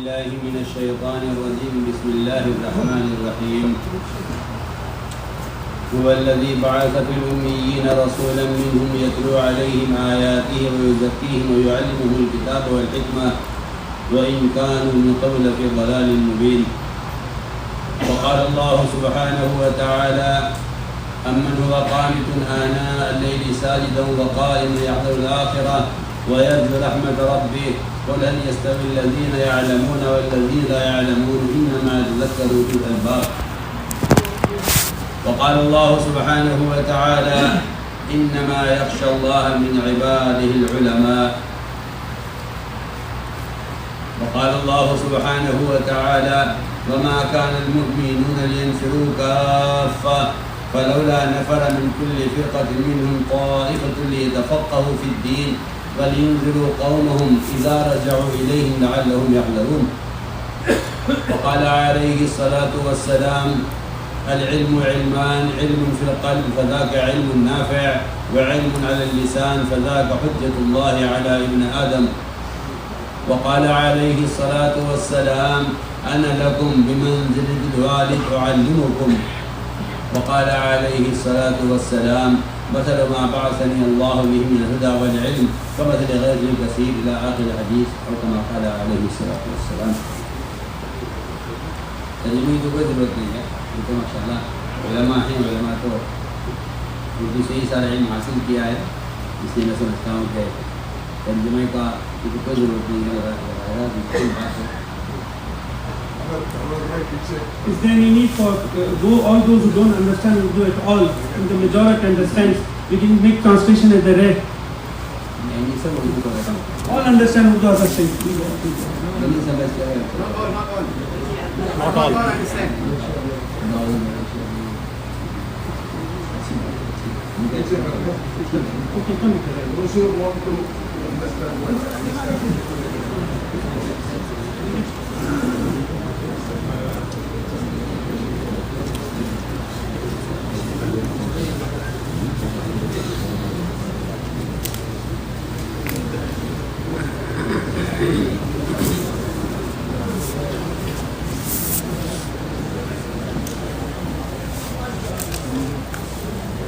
بالله من الشيطان الرجيم. بسم الله الرحمن الرحيم. هو الذي بعث في الأميين رسولا منهم يتلو عليهم آياته ويزكيهم ويعلمهم الكتاب والحكمة وإن كانوا من قبل في ضلال مبين. وقال الله سبحانه وتعالى: أمن هو قانت آناء الليل ساجدا وقائما يحذر الآخرة ويرجو رحمة ربه قل هل يستوي الذين يعلمون والذين لا يعلمون إنما يتذكر أولو الألباب. وقال الله سبحانه وتعالى: إنما يخشى الله من عباده العلماء. وقال الله سبحانه وتعالى: وما كان المؤمنون لينفروا كافة فلولا نفر من كل فرقة منهم طائفة ليتفقهوا في الدين ولينذروا قومهم إذا رجعوا إليهم لعلهم يحذرون. وقال عليه الصلاة والسلام: العلم علمان، علم في القلب فذاك علم نافع، وعلم على اللسان فذاك حجة الله على ابن آدم. وقال عليه الصلاة والسلام: أنا لكم بمنزلة الوالد أعلمكم. وقال عليه الصلاة والسلام: مثل ما بعثني الله به من الهدى والعلم كمثل غيث كثير إلى آخر الحديث، أو كما قال عليه الصلاة والسلام. ترجمے کی کوئی ضرورت نہیں ہے، کیونکہ ماشاء اللہ علماء ہیں، علماء تو اردو سے ہی سارا علم حاصل کیا ہے، اس لیے میں سمجھتا ہوں کہ ترجمے کا کوئی ضرورت نہیں ہے. Is there any need for all those who don't understand Urdu at all, and the majority understands, we can make translation at the rate? All understand Urdu as a thing. Not all understand. Okay, come. Those who want to understand what understand.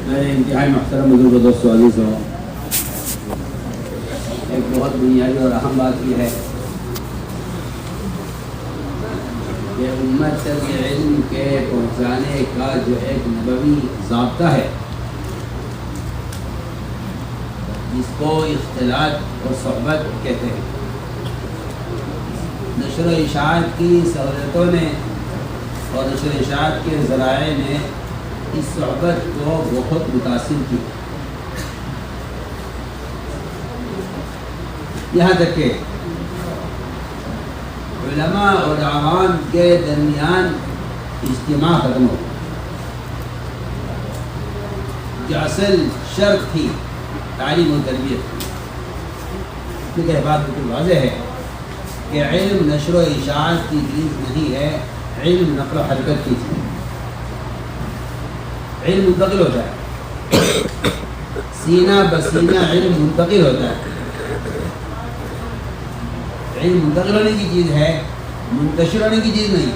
میں انتہائی محترم بزرگ دوست عزیز ہوں، ایک بہت بنیادی اور اہم بات یہ ہے کہ امت تک علم کے پہنچانے کا جو ایک نبوی ضابطہ ہے، جس کو اختلاط اور صحبت کہتے ہیں، نشر و اشاعت کی سہولتوں نے اور نشر و اشاعت کے ذرائع نے اس صحبت کو بہت متاثر کی، یہاں تک کہ علماء اور عوام کے درمیان اجتماع ختم ہو. جو اصل شرط تھی تعلیم و تربیت، کیونکہ بات بالکل واضح ہے کہ علم نشر و اشاعت کی چیز نہیں ہے، علم نقل و حرکت کی چیز. علم منتقل ہوتا ہے، سینہ بسینہ علم منتقل ہوتا ہے. علم منتقل ہونے کی چیز ہے، منتشر ہونے کی چیز نہیں.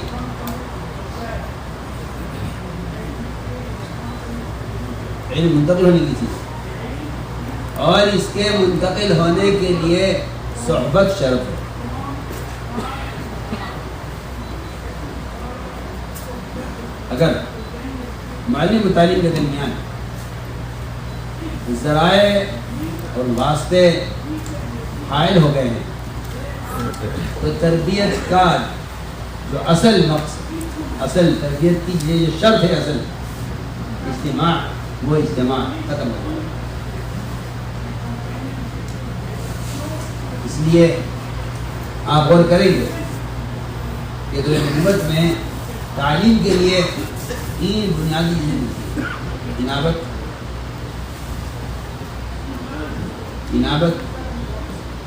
علم منتقل ہونے کی چیز، اور اس کے منتقل ہونے کے لیے صحبت شرط ہے. اگر معلم و تعلیم کے درمیان ذرائع اور واسطے حائل ہو گئے ہیں تو تربیت کا جو اصل مقصد، اصل تربیت کی جو شرط ہے، اصل اجتماع، وہ اجتماع ختم ہو گیا. اس لیے آپ غور کریں گے کہ تو امت میں تعلیم کے لیے تین بنیادی چیزیں: انابت،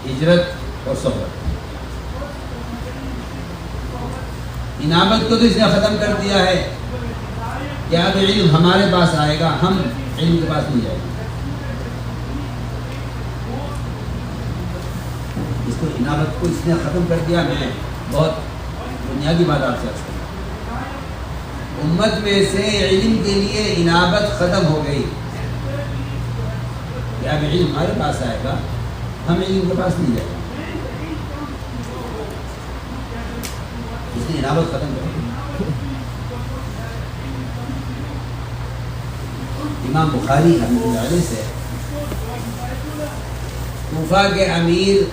ہجرت اور صحبت. انابت کو تو اس نے ختم کر دیا ہے کہ اب علم ہمارے پاس آئے گا، ہم علم کے پاس نہیں جائیں گے. اس کو انابت کو اس نے ختم کر دیا. میں بہت بنیادی بات آپ سے عرض کروں، امت میں سے علم کے لیے انابت ختم ہو گئی کہ اب علم ہمارے پاس آئے گا، ہم علم کے پاس نہیں جائیں گے، اس نے انابت ختم کر دی۔ امام بخاری رحمۃ اللہ علیہ سے کوفہ کے امیر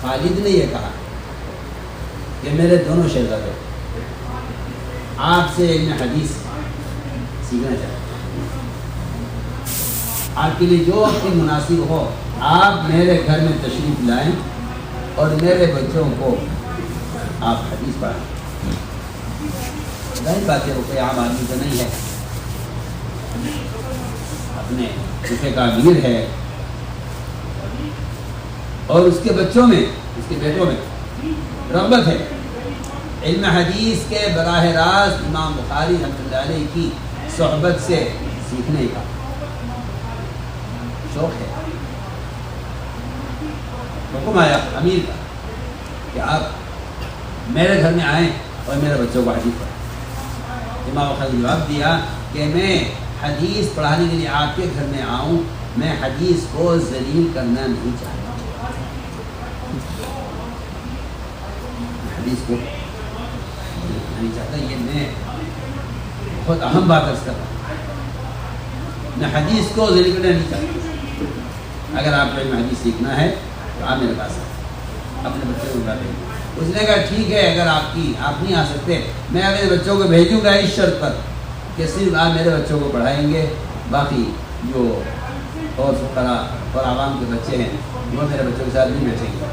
خالد نے یہ کہا کہ میرے دونوں شہزادے آپ سے علم حدیث سیکھنا چاہتے ہیں، آپ کے لیے جو وقت مناسب ہو آپ میرے گھر میں تشریف لائیں اور میرے بچوں کو آپ حدیث پڑھائیں۔ ظاہر بات ہے وہ کوئی عام آدمی تو نہیں ہے، اپنے کوفے کا امیر ہے، اور اس کے بچوں میں، اس کے بیٹوں میں رغبت ہے علم حدیث کے براہ راست امام بخاری رحمۃ اللہ علیہ کی صحبت سے سیکھنے کا شوق ہے۔ حکم آیا امیر کا کہ آپ میرے گھر میں آئیں اور میرے بچوں کو حدیث پڑھائیں۔ امام بخاری نے جواب دیا کہ میں حدیث پڑھانے کے لیے آپ کے گھر میں آؤں، میں حدیث کو ذلیل کرنا نہیں چاہتا، حدیث کو نہیں چاہتا، یہ میں بہت اہم بات عرض کر رہا ہوں، میں حدیث کو ذلیل کرنا نہیں چاہتا۔ اگر آپ کو علم حدیث سیکھنا ہے تو آپ میرے پاس آئیں، اپنے بچوں کو بتائیں۔ اس نے کہا ٹھیک ہے، اگر آپ نہیں آ سکتے، میں اپنے بچوں کو بھیجوں گا اس شرط پر کہ صرف آپ میرے بچوں کو پڑھائیں گے، باقی جو اور فقراء اور عوام کے بچے ہیں وہ میرے بچوں کے ساتھ نہیں بیٹھیں گے۔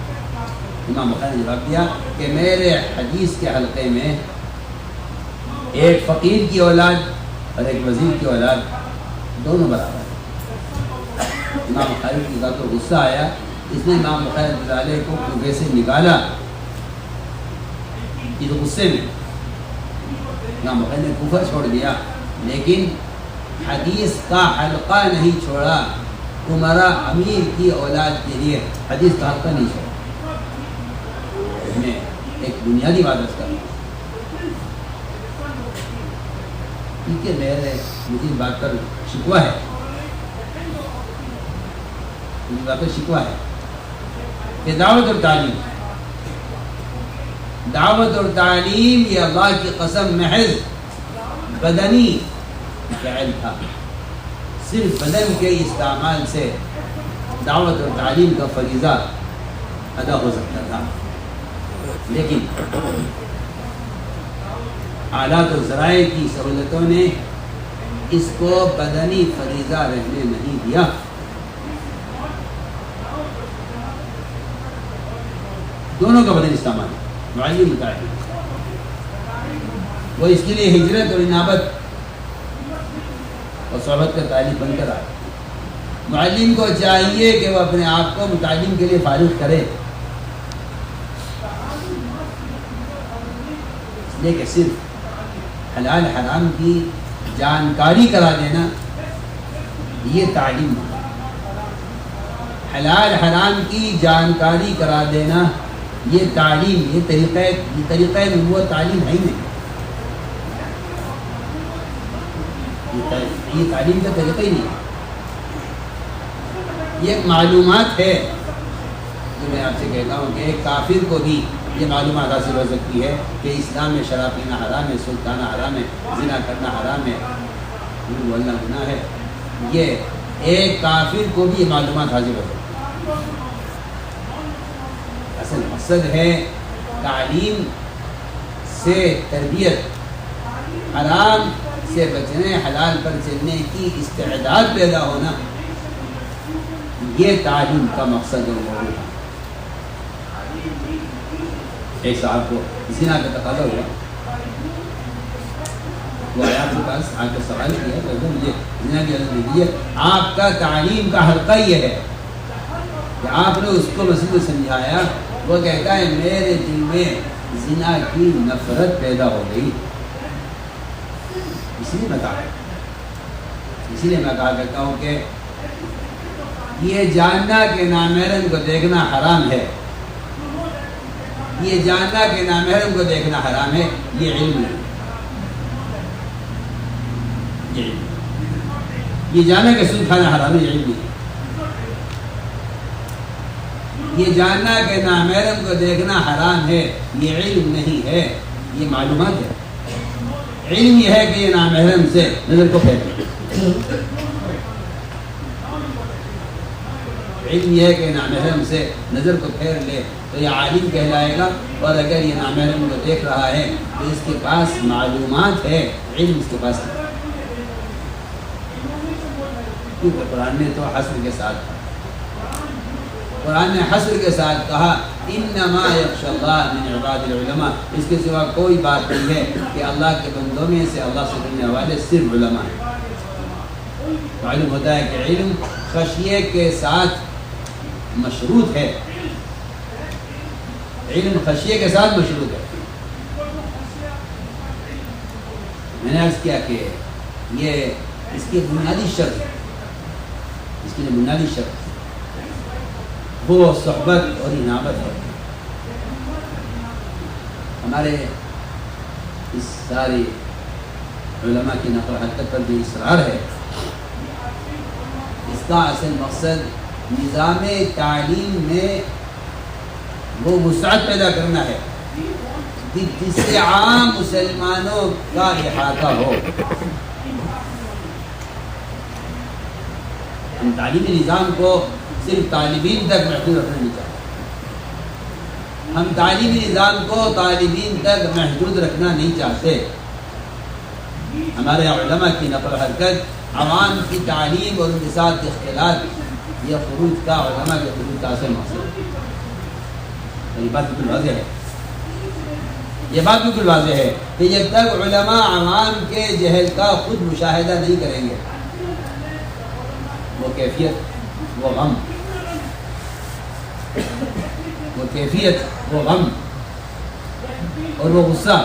امام بخاری نے جواب دیا کہ میرے حدیث کے حلقے میں ایک فقیر کی اولاد اور ایک وزیر کی اولاد دونوں برابر ہیں۔ امام بخاری کی ذات کو غصہ آیا، اس نے امام بخاری رحمۃ اللہ علیہ کو کوفے سے نکالا۔ اس غصے میں امام بخاری نے کوفہ چھوڑ دیا، لیکن حدیث کا حلقہ نہیں چھوڑا، عمرا امیر کی اولاد کے لیے حدیث کا حلقہ نہیں چھوڑا۔ میں ایک بنیادی بات کر رہا ہوں، ٹھیک ہے، مجھے اس بات پر شکوہ ہے، مجھے بات پر شکوہ ہے کہ دعوت اور تعلیم یہ اللہ کی قسم محض بدنی فعل تھا، صرف بدن کے استعمال سے دعوت اور تعلیم کا فریضہ ادا ہو سکتا تھا، لیکن آلات و ذرائع کی سہولتوں نے اس کو بدنی فریضہ رہنے نہیں دیا۔ دونوں کا بدن استعمال معلم متعلم، وہ اس کے لیے ہجرت اور انابت اور صحبت کا تعلیم بن کر آئے۔ معلم کو چاہیے کہ وہ اپنے آپ کو متعلم کے لیے فارغ کرے، اس لیے کہ صرف حلال حرام کی جانکاری کرا دینا یہ تعلیم ہے، حلال حرام کی جانکاری کرا دینا یہ تعلیم، یہ طریقہ نبوت تعلیم ہے ہی نہیں، یہ تعلیم کا طریقہ ہی نہیں، یہ ایک معلومات ہے جو میں آپ سے کہتا ہوں کہ ایک کافر کو بھی یہ معلومات حاصل ہو سکتی ہے کہ اسلام میں شراب پینا حرام ہے، سود کھانا حرام ہے، زنا کرنا حرام ہے، جھوٹ بولنا گناہ ہے، یہ ایک کافر کو بھی یہ معلومات حاصل ہو سکتی ہے۔ اصل مقصد ہے تعلیم سے تربیت، حرام سے بچنے، حلال پر چلنے کی استعداد پیدا ہونا، یہ تعلیم کا مقصد اور موضوع ہے۔ ایک صاحب کو زنا کا تقاضا ہوا، وہ آیا آپ کے پاس آ کے سوال کیا کہ مجھے زنا کی اجازت دیجیے، آپ کا تعلیم کا حلقہ یہ ہے کہ آپ نے اس کو مسجد میں سمجھایا، وہ کہتا ہے میرے دل میں زنا کی نفرت پیدا ہو گئی، اسی لیے میں کہا کرتا ہوں کہ یہ جاننا کہ نامحرم کو دیکھنا حرام ہے، یہ جاننا کہ نامحرم کو دیکھنا حرام ہے یہ علم ہے، یہ جاننا کہ سود کھانا حرام ہے یہ علم ہے، یہ جاننا کہ نامحرم کو دیکھنا حرام ہے یہ علم نہیں ہے، یہ معلومات ہے۔ علم یہ ہے کہ یہ نامحرم سے نظر کو پھیر لے، علم یہ ہے کہ نامحرم سے نظر کو پھیر لے تو یہ عالم کہلائے گا، اور اگر یہ نامحرم کو دیکھ رہا ہے تو اس کے پاس معلومات ہے، علم اس کے پاس ہے، کیونکہ قرآن نے تو حصر کے ساتھ کہا، قرآن نے حصر کے ساتھ کہا انما یخشی اللہ من عباد العلماء، اس کے سوا کوئی بات نہیں ہے کہ اللہ کے بندوں میں سے اللہ سے ڈرنے والے صرف علماء ہیں۔ معلوم ہوتا ہے کہ علم خشیے کے ساتھ مشروط ہے، علم خشیے کے ساتھ مشروط ہے۔ میں نے عرض کیا کہ یہ اس کی بنیادی شرط ہے، اس کی بنیادی شرط وہ صحبت اور انابت ہے۔ ہمارے اس سارے علماء کی نقل حرکت پر جو اصرار ہے، اس کا اصل مقصد نظام تعلیم میں وہ وسعت پیدا کرنا ہے جس سے عام مسلمانوں کا احاطہ ہو۔ ہم تعلیمی نظام کو صرف طالبین تک محدود رکھنا نہیں چاہتے، ہم تعلیمی نظام کو طالبین تک محدود رکھنا نہیں چاہتے۔ ہمارے علماء کی نقل حرکت عوام کی تعلیم اور ان کے ساتھ اختلاط، یہ خروج کا علماء کے خروج کا اصل مقصد ہے۔ یہ بات بالکل واضح ہے، یہ بات بالکل واضح ہے کہ جب تک علماء عوام کے جہل کا خود مشاہدہ نہیں کریں گے، وہ کیفیت، وہ غم، وہ کیفیت، وہ غم اور وہ غصہ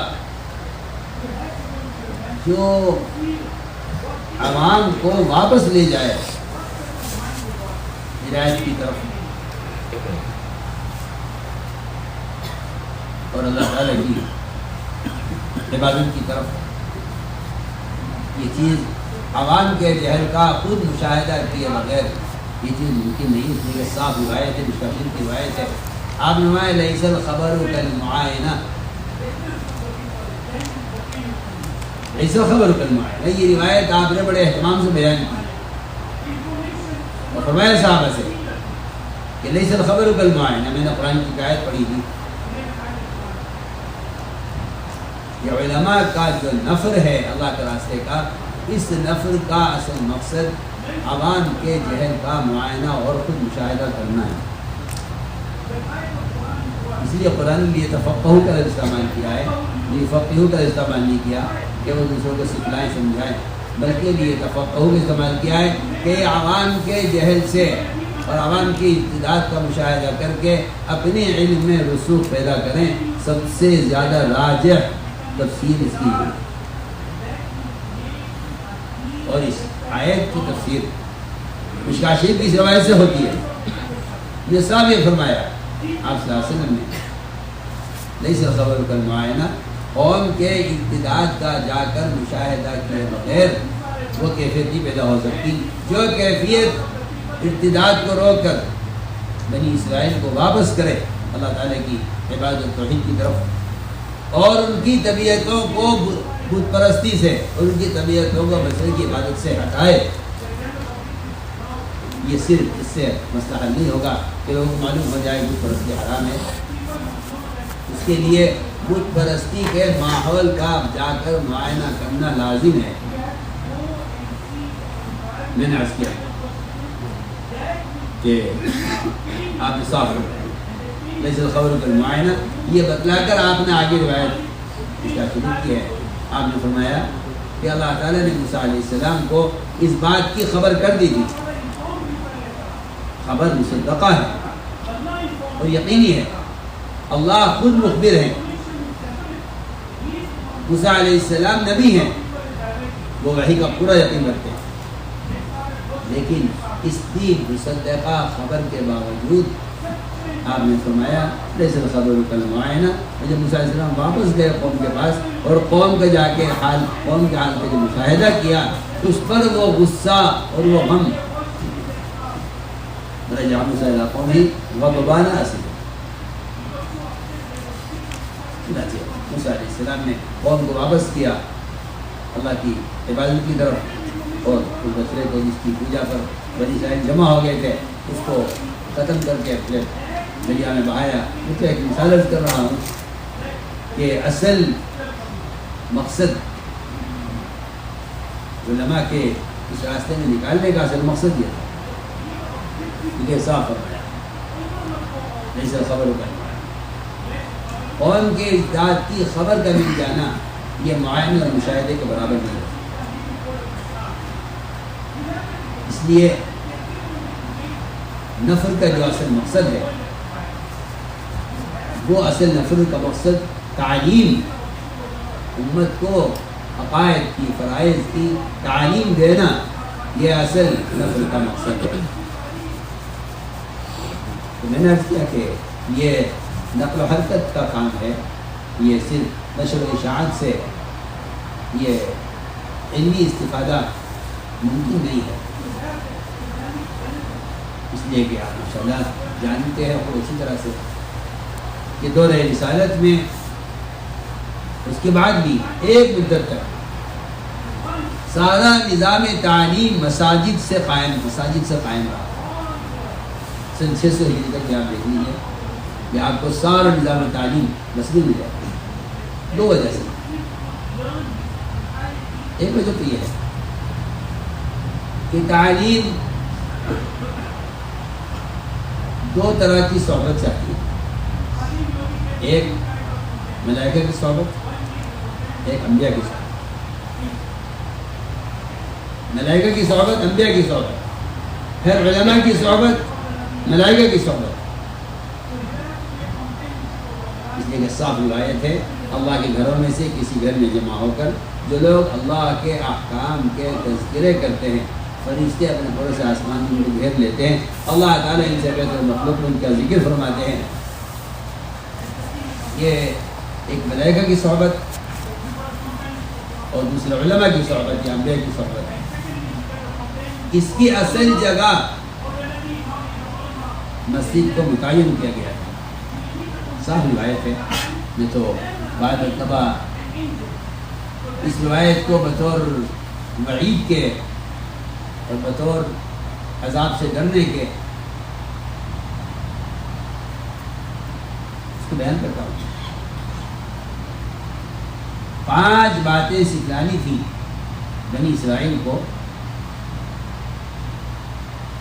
جو عوام کو واپس لے جائے ہدایت کی طرف اور اللہ تعالیٰ کی عبادت کی طرف، یہ چیز عوام کے جہل کا خود مشاہدہ کیے بغیر یہ چیز ممکن نہیں۔ اس لیے صاف روایت ہے، مشکل کی روایت ہے، آپ نے لیس الخبر کالمعائنہ، لیس الخبر کالمعائنہ، یہ روایت آپ نے بڑے اہتمام سے بیان کی اور فرمایا صحابہ سے کہ لیس الخبر کالمعائنہ، میں نے قرآن کی آیت پڑھی تھی، یہ علماء کا جو نفر ہے اللہ کے راستے کا، اس نفر کا اصل مقصد عوام کے جہل کا معائنہ اور خود مشاہدہ کرنا ہے۔ اس لیے قرآن نے یہ تفقہ کا استعمال کیا ہے، یہ فقہ کا استعمال نہیں کیا کہ وہ دوسروں کو سکھلائیں سمجھائیں، بلکہ یہ تفقہ کا استعمال کیا ہے کہ عوام کے جہل سے اور عوام کی ارتداد کا مشاہدہ کر کے اپنے علم میں رسوخ پیدا کریں۔ سب سے زیادہ راجح تفسیر اس کی ہے، اور اس آیت کی تفسیر مشکوٰۃ شریف کی روایت سے ہوتی ہے۔ یہ صاحب یہ فرمایا آپ صلی اللہ علیہ وسلم نے لیس الخبر کالمعائنہ، قوم کے ارتداد کا جا کر مشاہدہ کیے بغیر وہ کیفیت نہیں پیدا ہو سکتی جو کیفیت ارتداد کو روک کر بنی اسرائیل کو واپس کرے اللہ تعالیٰ کی عبادت توحید کی طرف، اور ان کی طبیعتوں کو بت پرستی سے اور ان کی طبیعتوں کو بشر کی عبادت سے ہٹائے۔ یہ صرف اس سے مسئلہ حل نہیں ہوگا کہ لوگوں کو معلوم ہو جائے بت پرستی حرام ہے، اس کے لیے بت پرستی کے ماحول کا جا کر معائنہ کرنا لازم ہے۔ میں نے عرض کیا کہ آپ نے صاف لیس الخبر کالمعائنہ، یہ بتلا کر آپ نے آگے روایت شروع کی ہے۔ آپ نے فرمایا کہ اللہ تعالیٰ نے موسیٰ علیہ السلام کو اس بات کی خبر کر دی تھی، خبر مصدقہ ہے اور یقینی ہے، اللہ خود مخبر ہے، موسیٰ علیہ السلام نبی ہیں، وہ وحی کا پورا یقین رکھتے ہیں، لیکن اس کی مصدقہ خبر کے باوجود آپ نے فرمایا لیس الخبر کالمعائنہ. جب موسیٰ علیہ السلام واپس گئے قوم کے پاس اور قوم کا جا کے قوم کے حال کا جو مشاہدہ کیا اس پر وہ غصہ اور وہ غم رجع موسیٰ الی قومہ غضبان اسفا. موسیٰ علیہ السلام نے قوم کو واپس کیا اللہ کی عبادت کی طرف اور اس بچڑے کو جس کی پوجا پر بنی اسرائیل جمع ہو گئے تھے اس کو ختم کر کے اپنے دریا میں بہایا. اس کا ایک مثال عرض کر رہا ہوں کہ اصل مقصد علماء کے اس راستے میں نکالنے کا اصل مقصد یہ تھا یہ صاف فرمایا جیسے خبر کا قوم کے ذات کی خبر کا مل جانا یہ معائنے اور مشاہدے کے برابر نہیں ہے. اس لیے نفر کا جو اصل مقصد ہے وہ اصل نفر کا مقصد تعلیم امت کو عقائد کی فرائض کی تعلیم دینا یہ اصل نفر کا مقصد ہے. تو میں نے عرض کیا کہ یہ نقل و حرکت کا کام ہے یہ صرف نشر و اشاعت سے یہ علمی استفادہ ممکن نہیں ہے. اس لیے کہ آپ ماشاءاللہ جانتے ہیں اور اسی طرح سے کہ دور رسالت میں اس کے بعد بھی ایک مدت تک سارا نظام تعلیم مساجد سے قائم رہا. سن 600 ہجری تک آپ دیکھ لیجیے کہ آپ کو سارا نظام تعلیم مسجد مل جائے. دو وجہ سے ایک وجہ تو یہ ہے کہ تعلیم دو طرح کی صحبت چاہتی ہے. ایک ملائکہ کی صحبت ایک انبیاء کی صحبت. ملائکہ کی صحبت انبیاء کی صحبت پھر علماء کی صحبت ملائکہ کی صحبت. اس لیے کہ صاف روایت ہے اللہ کے گھروں میں سے کسی گھر میں جمع ہو کر جو لوگ اللہ کے احکام کے تذکرے کرتے ہیں فرشتے اپنے پڑوس آسمان میں کو گھیر لیتے ہیں. اللہ تعالیٰ ان سے بہتر مخلوق ان کا ذکر فرماتے ہیں. یہ ایک ملائکہ کی صحبت اور دوسرے علماء کی صحبت یا انبیاء کی صحبت ہے. اس کی اصل جگہ مسجد کو متعین کیا گیا ہے. صاف روایت ہے. میں تو بعد مرتبہ اس روایت کو بطور وعید کے اور بطور عذاب سے ڈرنے کے اس کو بیان کرتا ہوں. 5 باتیں سکھلانی تھی بنی اسرائیل کو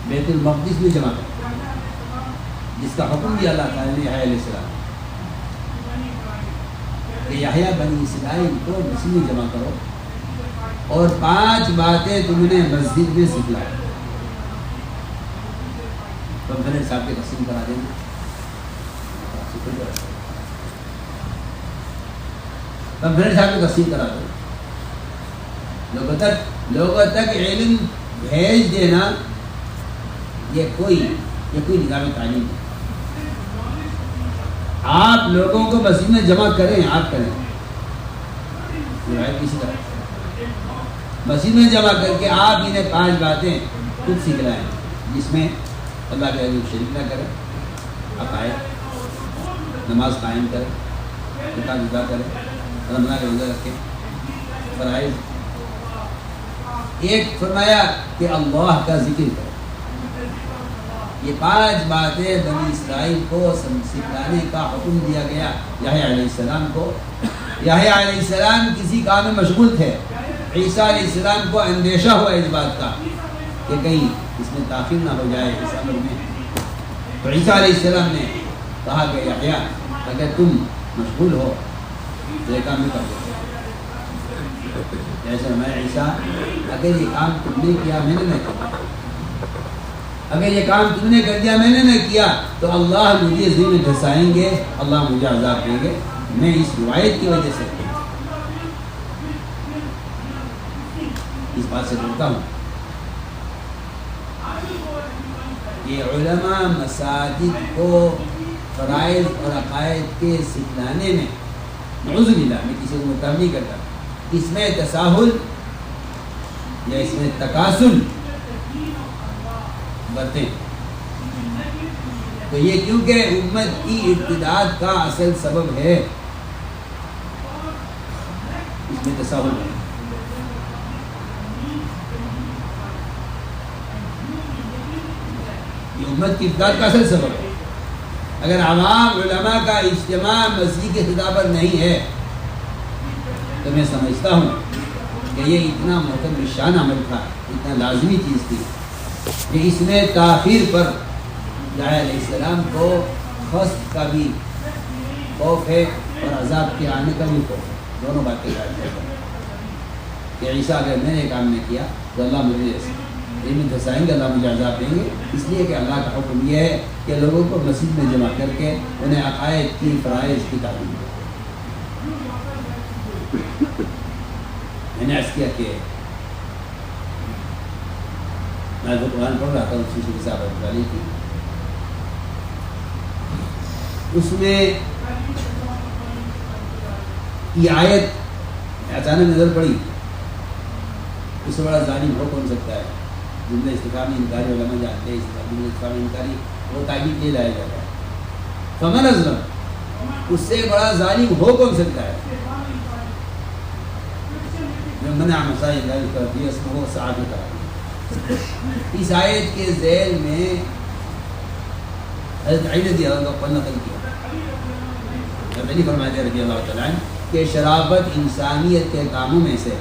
بیت المقدس میں جمع کر جس کا حکم دیا اللہ تعالیٰ نے یحییٰ علیہ السلام کہ یحییٰ بنی اسرائیل کو مسجد میں جمع کرو اور 5 باتیں تم نے مسجد میں سکھلائی. پمفلیٹ صاحب کے تقسیم کرا دینا. پمفلیٹ صاحب کو تقسیم کرا دو. لوگوں تک علم بھیج دینا یہ کوئی نظام تعلیم ہے. آپ لوگوں کو مسجد میں جمع کریں آپ کریں کسی طرح مسجد میں جمع کر کے آپ انہیں 5 باتیں خود سکھلائیں جس میں اللہ کے حضور شریک نہ کریں عقائد نماز قائم کریں زکات ادا کریں رمضان کا روزہ رکھیں فرائض. ایک فرمایا کہ اللہ کا ذکر کریں. یہ 5 باتیں بنی اسرائیل کو سکھلانے کا حکم دیا گیا یحییٰ علیہ السلام کو. یحییٰ علیہ السلام کسی کام میں مشغول تھے. عیسیٰ علیہ السلام کو اندیشہ ہوا اس بات کا کہ کہیں اس میں تاخیر نہ ہو جائے اس امر میں. تو عیسیٰ علیہ السلام نے کہا کہ یحییٰ اگر تم مشغول ہو تو یہ کام نہیں کر سکتے. جیسے میں عیسیٰ اگر یہ کام تم نے کیا میں نے نہ کیا اگر یہ کام تم نے کر دیا میں نے نہ کیا تو اللہ مجھے ذل میں دھسائیں گے اللہ مجھے عذاب دیں گے. میں اس روایت کی وجہ سے اس بات سے ڈرتا ہوں. یہ علماء مساجد کو فرائض اور عقائد کے سکھلانے میں نعوذ باللہ میں کسی کو متهم نہیں کرتا، اس میں تساہل یا اس میں تکاسل برتیں، تو یہ کیونکہ امت کی ارتداد کا اصل سبب ہے، اس میں تساہل ہے۔ یہ امت کی ارتداد کا اصل سبب ہے۔ اگر عوام علماء کا اجتماع مسیح کے خطاب پر نہیں ہے تو میں سمجھتا ہوں کہ یہ اتنا محترم شان عمل تھا، اتنا لازمی چیز تھی کہ اس میں تاخیر پر داعی علیہ السلام کو خصف کا بھی خوف ہے اور عذاب کے آنے کا بھی خوف ہے، دونوں باتیں ظاہر ہے کہ عیسیٰ اگر میں نے کام نہیں کیا تو اللہ مجھے علم دھسائیں گے، اللہ مجھے عذاب دیں گے، اس لیے کہ اللہ کا حکم یہ ہے کہ لوگوں کو مسجد میں جمع کر کے انہیں عقائد کی فرائض کی تعلیم دے۔ میں نے عرض کیا کہ میں جو قرآن پڑھ رہا تھا اس کی صاحب والی تھی، اس میں یہ آیت اچانک نظر پڑی، اس سے بڑا ظالم ہو کون سکتا ہے؟ جملہ استفہامی انکاری علماء جانتے ہیں، جملہ استفہامی انکاری وہ تعبیر لے لایا جاتا ہے، فمن اظلم، اس سے بڑا ظالم ہو کون سکتا ہے؟ منع مسائل اللہ کرتی ہے، اس کو صحابہ کرا۔ اس آیت کے ذیل میں حضرت علی رضی اللہ عنہ نقل کیا، حضرت علی فرماتے رضی اللہ تعالیٰ عنہ کہ شرافت انسانیت کے کاموں میں سے،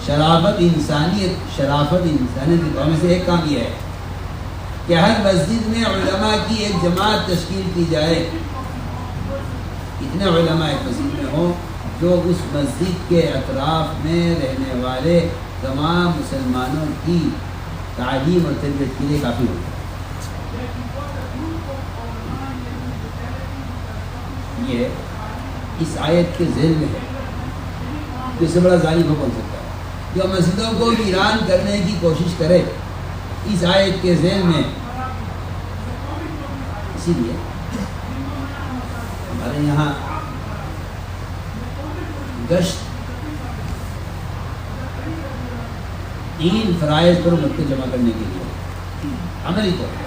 شرافت انسانیت کے کاموں میں سے ایک کام یہ ہے کہ ہر مسجد میں علماء کی ایک جماعت تشکیل کی جائے، اتنے علماء ایک مسجد میں ہوں جو اس مسجد کے اطراف میں رہنے والے تمام مسلمانوں کی تعلیم اور تربیت کے لیے کافی ہوتا ہے۔ یہ اس آیت کے ذیل میں ہے، اس سے بڑا ظالم ہو کون سکتا ہے جو مسجدوں کو ویران کرنے کی کوشش کرے اس آیت کے ذیل میں۔ اسی لیے ہمارے یہاں گشت 3 فرائض پر امت کو جمع کرنے کے لیے عملی طور پر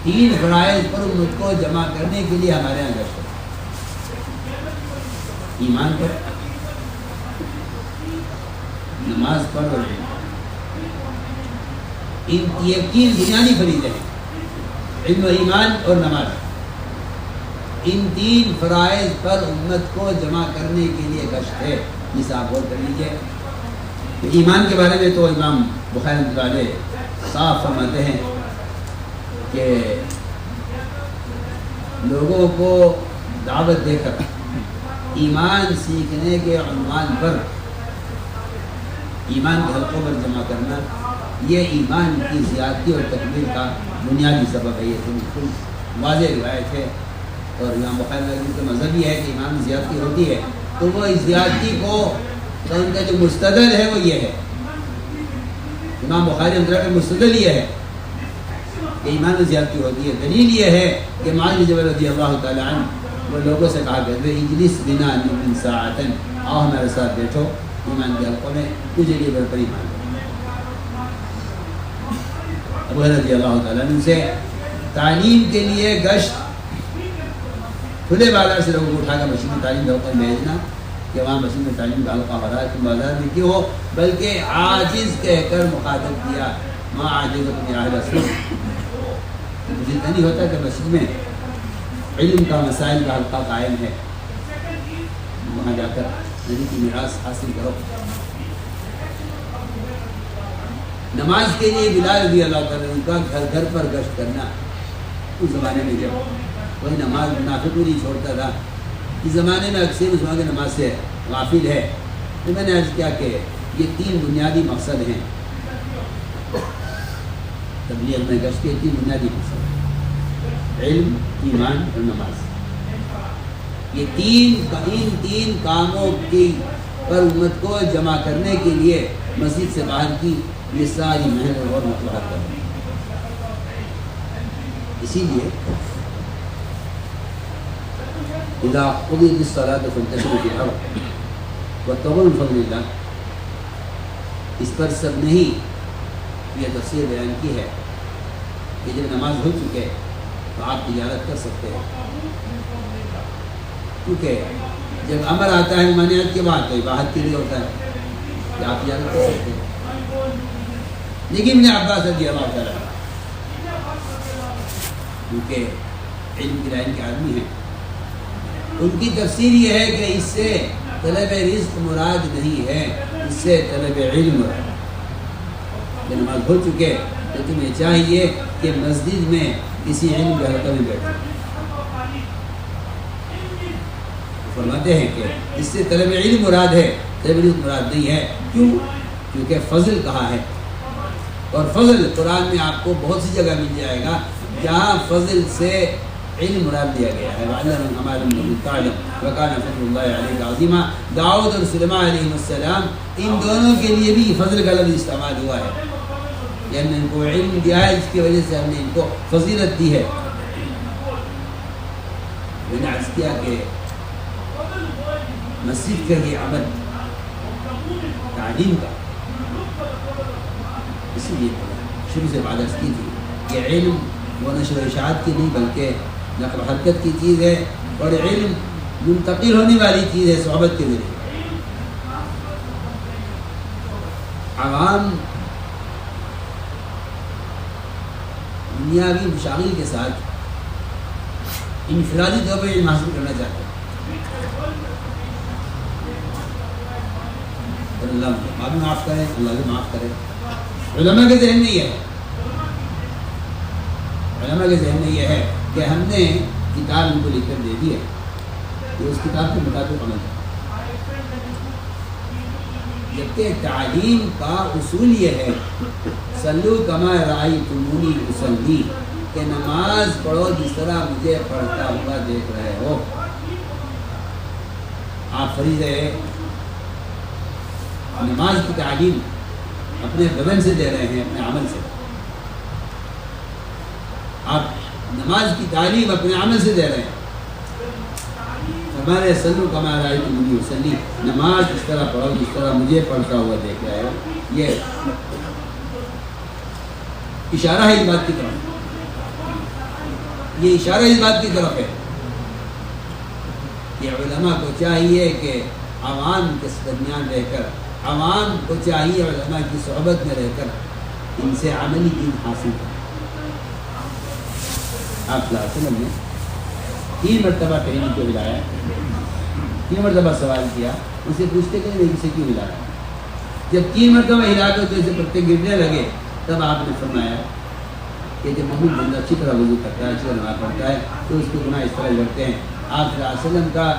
3 فرائض پر امت کو جمع کرنے کے لیے ہمارے یہاں گشت ہے، ایمان پر، نماز پر، یہ 3 بنیادی فریضے ہیں، علم و ایمان اور نماز۔ ان 3 فرائض پر امت کو جمع کرنے کے لیے گشت ہے۔ اس آپ غور کر لیجیے کہ ایمان کے بارے میں تو امام بخاری رحمۃ اللہ علیہ صاف فرماتے ہیں کہ لوگوں کو دعوت دے کر ایمان سیکھنے کے عنوان پر ایمان کے حلقوں پر جمع کرنا، یہ ایمان کی زیادتی اور تکمیل کا بنیادی سبب ہے۔ یہ تو بالکل واضح روایت ہے، اور امام بخاری کا مذہب یہ ہے کہ ایمان میں زیادتی ہوتی ہے، تو وہ اس زیادتی کو ان کا جو مستدل ہے وہ یہ ہے، امام بخاری کا مستدل یہ ہے کہ ایمان میں زیادتی ہوتی ہے۔ دلیل یہ ہے کہ معاذ بن جبل رضی اللہ تعالیٰ عنہ وہ لوگوں سے کہا کرتے اجلس بنا من ساعتن، آؤ ہمارے ساتھ بیٹھو ایمان کے حلقوں میں، تجھے لیے برتری ایمان۔ ابو ہریرہ رضی اللہ تعالیٰ عنہ سے تعلیم کے لیے گشت، کھلے بازار سے لوگوں کو اٹھا کر مسجد میں تعلیم کے حلقے میں بھیجنا کہ وہاں مسجد میں تعلیم کا حلقہ ہو رہا ہے، تم بازار میں کیوں ہو، بلکہ عاجز کہہ کر مخاطب کیا، ما عاجزکم یا اہل السنہ، مجھے نہیں ہوتا کہ مسجد میں علم کا مسائل کا حلقہ قائم ہے، وہاں جا کر نبی کی میراث حاصل کرو۔ نماز کے لیے بلال رضی اللہ تعالیٰ عنہ کا گھر گھر پر گشت کرنا، اس زمانے میں جب کوئی نماز منافق کو نہیں چھوڑتا تھا، اس زمانے میں اکثر مسلمان کی نماز سے غافل ہے، تو میں نے عرض کیا کہ یہ 3 بنیادی مقصد ہیں تبلیغ میں، گشت کے 3 بنیادی مقصد، علم، ایمان اور نماز۔ یہ 3 کاموں کی پر امت کو جمع کرنے کے لیے مسجد سے باہر کی یہ ساری محنت اور مطلب کریں۔ اسی لیے اذا قضیت الصلاۃ فانتشروا فی الارض وابتغوا من فضل اللہ، اس پر سب نے ہی یہ تفسیر بیان کی ہے کہ جب نماز ہو چکے تو آپ تجارت کر سکتے ہیں، کیونکہ جب امر آتا ہے ممانعت کے بعد تو عبادت کے لیے ہوتا ہے کہ آپ تجارت کر سکتے ہیں۔ لیکن ابن عباس رضی اللہ تعالیٰ کیونکہ علم کی لائن کے آدمی ہیں، ان کی تفسیر یہ ہے کہ اس سے طلب رزق مراد نہیں ہے، اس سے طلب علم مراد۔ جب نماز ہو چکے تو تمہیں چاہیے کہ مسجد میں کسی علم کے حلقہ میں بیٹھو۔ فرماتے ہیں کہ اس سے طلب علم مراد ہے، طلب رزق مراد نہیں ہے۔ کیوں؟ کیونکہ فضل کہا ہے، اور فضل قرآن میں آپ کو بہت سی جگہ مل جائے گا جہاں فضل سے علم مراد دیا گیا ہے۔ وَعَلَّمَ مَا لَمْ تَكُن تَعْلَمْ وَكَانَ فَضْلُ اللَّهِ عَلَيْكَ عَظِيمًا۔ داؤد اور سلیمان علیہ السلام، ان دونوں کے لیے بھی فضل کا لفظ استعمال ہوا ہے، یعنی ان کو علم دیا ہے، اس کی وجہ سے ہم نے ان کو فضیلت دی ہے۔ میں نے عرض کیا کہ مسجد کا یہ عمل تعلیم کا، اسی لیے شروع سے بات عرض کی تھی کہ علم وہ نشر و اشاعت کی نہیں بلکہ نقل و حرکت کی چیز ہے، اور علم منتقل ہونے والی چیز ہے صحبت کے ذریعے۔ عوام دنیاوی مشاغل کے ساتھ انفرادی طور پر علم حاصل کرنا چاہتے ہیں، اور اللہ بھی معاف کرے، اللہ بھی معاف کرے۔ علماء کے ذہن میں یہ ہے، علماء کے ذہن میں یہ ہے کہ ہم نے کتاب ان کو لکھ کر دے دی ہے، یہ اس کتاب کے مطابق عمل ہے۔ جبکہ تعلیم کا اصول یہ ہے صلو کما رأیتمونی اصلی، کہ نماز پڑھو جس طرح مجھے پڑھتا ہوا دیکھ رہے ہو۔ آپ فریضہ نماز کی تعلیم اپنے بدن سے دے رہے ہیں، اپنے عمل سے۔ آپ نماز کی تعلیم اپنے عمل سے دے رہے ہیں۔ ہمارے سلو کما رأیتمونی اصلی، نماز اس طرح پڑھو جس طرح مجھے پڑھتا ہوا دیکھ رہے ہو۔ یہ اشارہ ہے اس بات کی طرف، یہ اشارہ اس بات کی طرف ہے کہ علماء کو چاہیے کہ عوام کے درمیان رہ کر، عوام کو چاہیے علماء کی صحبت میں رہ کر ان سے عملی دین حاصل کریں۔ آپ صلی اللہ علیہ وسلم نے 3 مرتبہ کہیں کو ہلایا، 3 مرتبہ سوال کیا، اسے پوچھتے کہ نہیں اسے کیوں ہلایا؟ جب 3 مرتبہ ہلا کر تو اسے پتے گرنے لگے، تب آپ نے فرمایا کہ جب مومن بندہ اچھی طرح وضو کرتا ہے، اچھی طرح نماز پڑھتا ہے تو اس کے گناہ اس طرح لڑتے ہیں۔ آپ صلی اللہ علیہ وسلم کا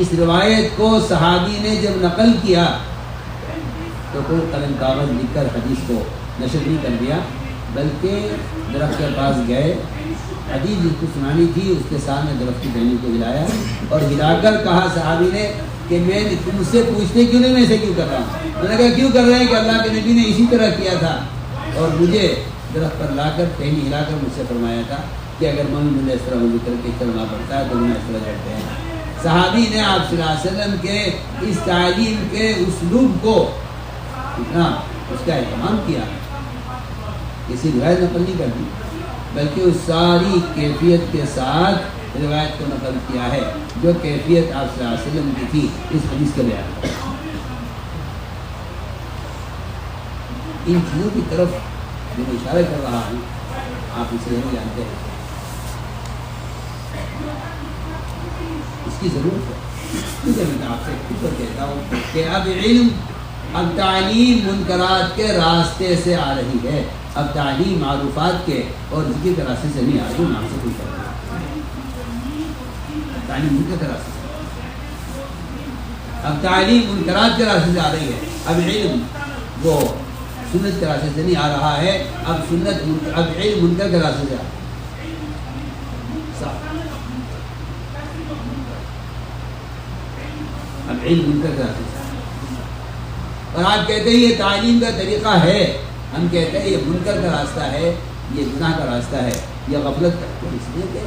اس روایت کو صحابی نے جب نقل کیا تو کوئی قلم کاغذ لکھ کر حدیث کو نشر نہیں کر دیا، بلکہ درخت کے پاس گئے، حدیث جس کو سنانی تھی اس کے سامنے درخت کی ٹہنی کو ہلایا اور ہلا کر کہا صحابی نے کہ میں تم سے پوچھتے کیوں نہیں، میں اسے کیوں کر رہا ہوں؟ میں نے کہا کیوں کر رہے ہیں کہ اللہ کے نبی نے اسی طرح کیا تھا، اور مجھے درخت پر لا کر ٹہنی ہلا کر مجھ سے فرمایا تھا کہ اگر مومن اس طرح وضو کر کے اس طرح پڑتا ہے تو انہیں اس طرح جڑتے ہیں۔ صحابی نے آپ صلی اللہ علیہ وسلم کے اس تعلیم کے اسلوب کو اتنا اس کا اہتمام کیا، کسی روایت نقل نہیں کر دی بلکہ اس ساری کیفیت کے ساتھ روایت کو نقل کیا ہے جو کیفیت آپ صلی اللہ علیہ وسلم کی تھی اس حدیث کے بیان۔ ان چیزوں کی طرف جو میں اشارہ کر رہا ہوں آپ اسے نہیں جانتے ہیں، اس کی ضرورت ہے۔ مجھے میں آپ سے خود پر کہتا ہوں کہ اب علم، اب تعلیم منکرات کے راستے سے آ رہی ہے، اب تعلیم معروفات کے اور ذکر کے راستے سے نہیں آ رہی، نام سے کوئی فرق نہیں، تعلیم منکر کے راستے سے، اب تعلیم منکرات کے راستے سے آ رہی ہے۔ اب علم وہ سنت کے راستے سے نہیں آ رہا ہے، اب سنت، اب علم منکر کے راستے سے آ رہا ہے۔ اب علم منکر کے راستے سے، اور آپ کہتے ہیں یہ تعلیم کا طریقہ ہے، ہم کہتے ہیں یہ منکر کا راستہ ہے، یہ گناہ کا راستہ ہے، یہ غفلت کا، اس لیے کہ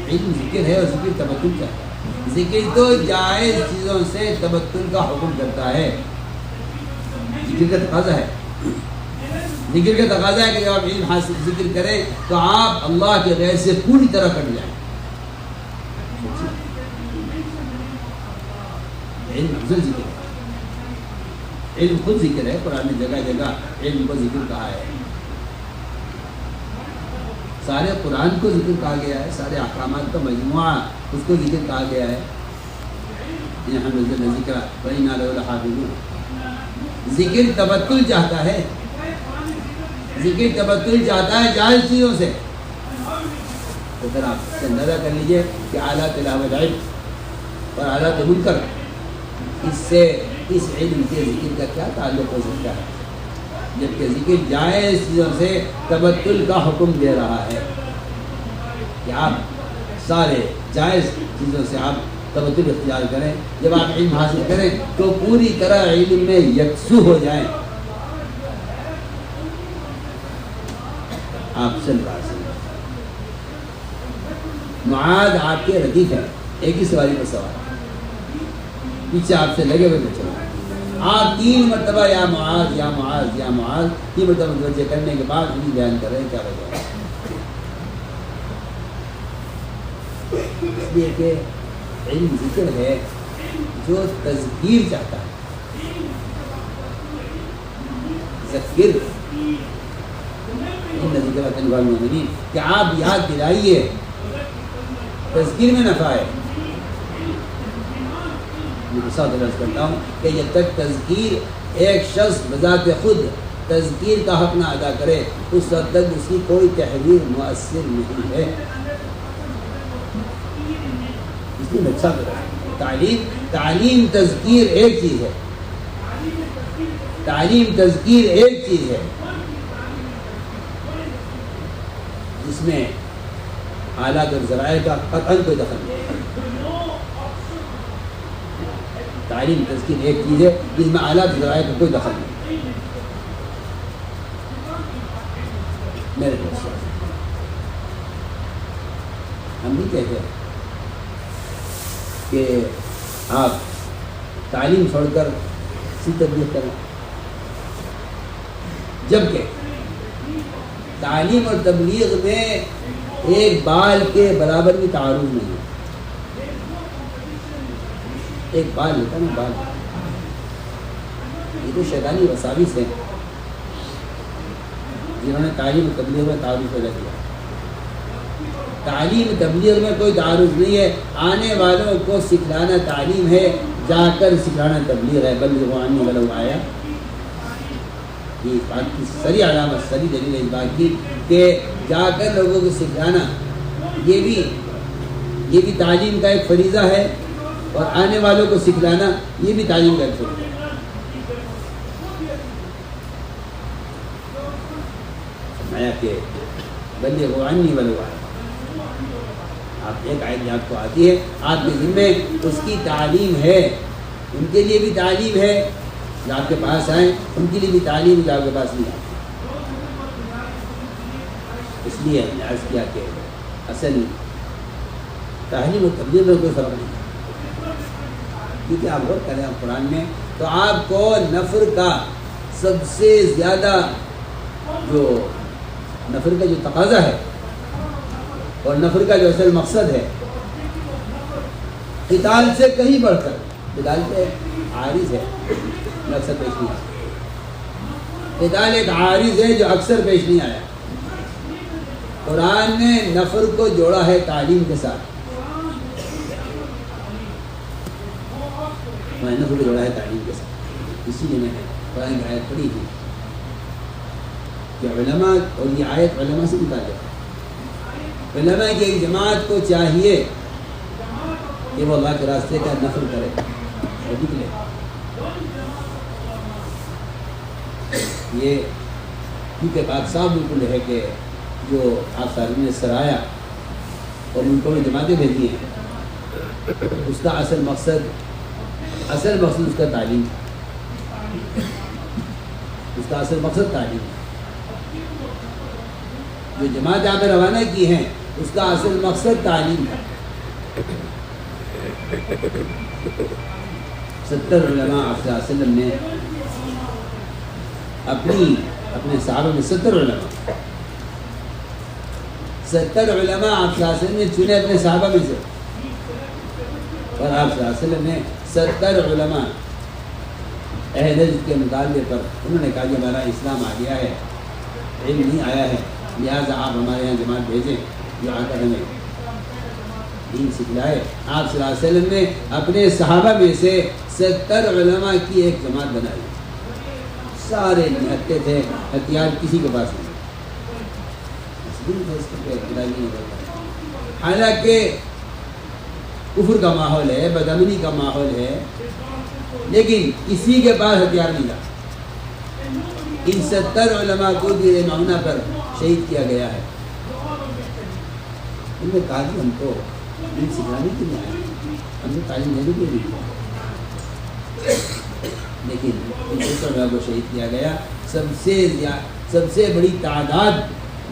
علم ذکر ہے اور ذکر تبتل چاہتا ہے۔ ذکر تو جائز چیزوں سے تبتل کا حکم کرتا ہے، ذکر کا تقاضا ہے، ذکر کا تقاضا ہے کہ جب آپ علم حاصل ذکر کریں تو آپ اللہ کے غیر سے پوری طرح کٹ جائیں۔ علم افضل ذکر ہے، علم خود ذکر ہے، قرآن نے جگہ جگہ علم کو ذکر کہا ہے، سارے قرآن کو ذکر کہا گیا ہے، سارے احکامات کا مجموعہ اس کو ذکر کہا گیا ہے۔ ذکر وَإِنَّا لَهُ لَحَافِظُونَ، ذکر تبتل چاہتا ہے، ذکر تبتل چاہتا ہے جائز چیزوں سے۔ تو پھر آپ اندازہ کر لیجئے کہ اعلیٰ تلاوت علم اور اعلیٰ منکر، اس سے اس علم کے ذکر کا کیا تعلق ہو سکتا ہے، جبکہ ذکر جائز چیزوں سے تبتل کا حکم دے رہا ہے کہ آپ سارے جائز چیزوں سے آپ تبتل اختیار کریں۔ جب آپ علم حاصل کریں تو پوری طرح علم میں یکسو ہو جائیں۔ آپ چل رہا سن معاذ آپ کے ردیف ہیں، ایک ہی سواری پر سوار، پیچھے آپ سے لگے ہوئے چل رہے ہیں۔ آپ 3 مرتبہ یا معاذ یا معاذ یا معاذ 3 مرتبہ متوجہ کرنے کے بعد انہیں بیان کر رہے ہیں کیا وجہ ہے۔ اس لیے کہ علم ذکر ہے جو تذکیر چاہتا ہے، ذکر ان ذکر تنفع المؤمنین، کہ آپ یاد دلائیے، تذکیر میں نفع ہے۔ میں ساتھ عرض کرتا ہوں کہ جب تک تذکیر ایک شخص بذات خود تذکیر کا حق نہ ادا کرے اس وقت تک اس کی کوئی تحریر مؤثر نہیں ہے۔ اس لیے اچھا تعلیم تذکیر ایک چیز ہے، تعلیم تذکیر ایک چیز ہے جس میں آلات اور ذرائع کا قطعاً کوئی دخل نہیں۔ تعلیم تذکیر ایک چیز ہے جس میں آلات ذرائع کا کوئی دخل نہیں۔ میرے دوست ہم بھی کہتے ہیں کہ آپ تعلیم چھوڑ کر اسی تبلیغ کریں، جبکہ تعلیم اور تبلیغ میں ایک بال کے برابر بھی تعارض نہیں ہے۔ ایک بال ہوتا ہے نا، بال، یہ تو شیطانی وساوس ہیں جنہوں نے تعلیم و تبلیغ میں تعارض پیدا کیا۔ تعلیم تبلیغ میں کوئی تعارض نہیں ہے، آنے والوں کو سکھلانا تعلیم ہے، جا کر سکھلانا تبلیغ ہے۔ بلغوا عنی ولو آیا، یہ اس بات کی سری علامت، سری دلیل اس بات کی کہ جا کر لوگوں کو سکھلانا یہ بھی تعلیم کا ایک فریضہ ہے، اور آنے والوں کو سکھلانا یہ بھی تعلیم کا ایک فریضہ ہے۔ فرمایا کہ بلغوا عنی ولو آیا، آپ ایک آیت آپ کو آتی ہے، آپ کے ذمے اس کی تعلیم ہے، ان کے لیے بھی تعلیم ہے جو آپ کے پاس آئیں، ان کے لیے بھی تعلیم جو آپ کے پاس نہیں آتی۔ اس لیے ہم نے عرض کیا کہ اصل تعلیم و تبلیغ میں کوئی فرق نہیں، کیونکہ آپ غور کریں آپ قرآن میں تو آپ کو نفر کا سب سے زیادہ جو نفر کا جو تقاضا ہے اور نفر کا جو اصل مقصد ہے، قتال سے کہیں بڑھ کر، قتال پہ عارض ہے جو اکثر پیش نہیں آیا، قتال ایک عارض ہے جو اکثر پیش نہیں آیا۔ قرآن نے نفر کو جوڑا ہے تعلیم کے ساتھ، نفر کو جوڑا ہے تعلیم کے ساتھ، اسی لیے میں نے قرآن کی آیت پڑھی تھی کہ علماء، اور یہ آیت علماء سے متعلق ہے، علماء کی ایک جماعت کو چاہیے کہ وہ اللہ کے راستے کا نفر کرے اور نکلے۔ یہ کیونکہ بات صاف بالکل ہے کہ جو آپ سارے نے سرایا اور ان کو بھی جماعتیں بھیجی ہیں، اس کا اصل مقصد اس کا تعلیم، اس کا اصل مقصد تعلیم ہے۔ جو جماعت آپ روانہ کی ہیں اس کا اصل مقصد تعلیم ہے. 70 علماء آپ صلی اللہ علیہ وسلم نے اپنے صحابہ میں 70 علماء آپ صلی اللہ علیہ وسلم نے چنے اپنے صحابہ میں سے. اور آپ صلی اللہ علیہ وسلم نے 70 علماء اہل علم کے مطالبے پر انہوں نے کہا کہ ہمارا اسلام آ گیا ہے، علم نہیں آیا ہے، لہٰذا آپ ہمارے یہاں جماعت بھیجیں جو آ کر ہمیں دین سکھلائے. آپ صلی اللہ علیہ وسلم نے اپنے صحابہ میں سے 70 علماء کی ایک جماعت بنائی. سارے نہتے تھے، ہتھیار کسی کے پاس نہیں. حالانکہ کفر کا ماحول ہے، بدامنی کا ماحول ہے، لیکن کسی کے پاس ہتھیار نہیں تھا. ان 70 علماء کو بھی معونہ پر شہید کیا گیا ہے. ان نے کہا کہ ہم تو دین سکھانے کے لیے آئے، ہم نے تعلیم دینے کے لیے آئے. لیکن ان 70 علماء کو شہید کیا گیا. سب سے بڑی تعداد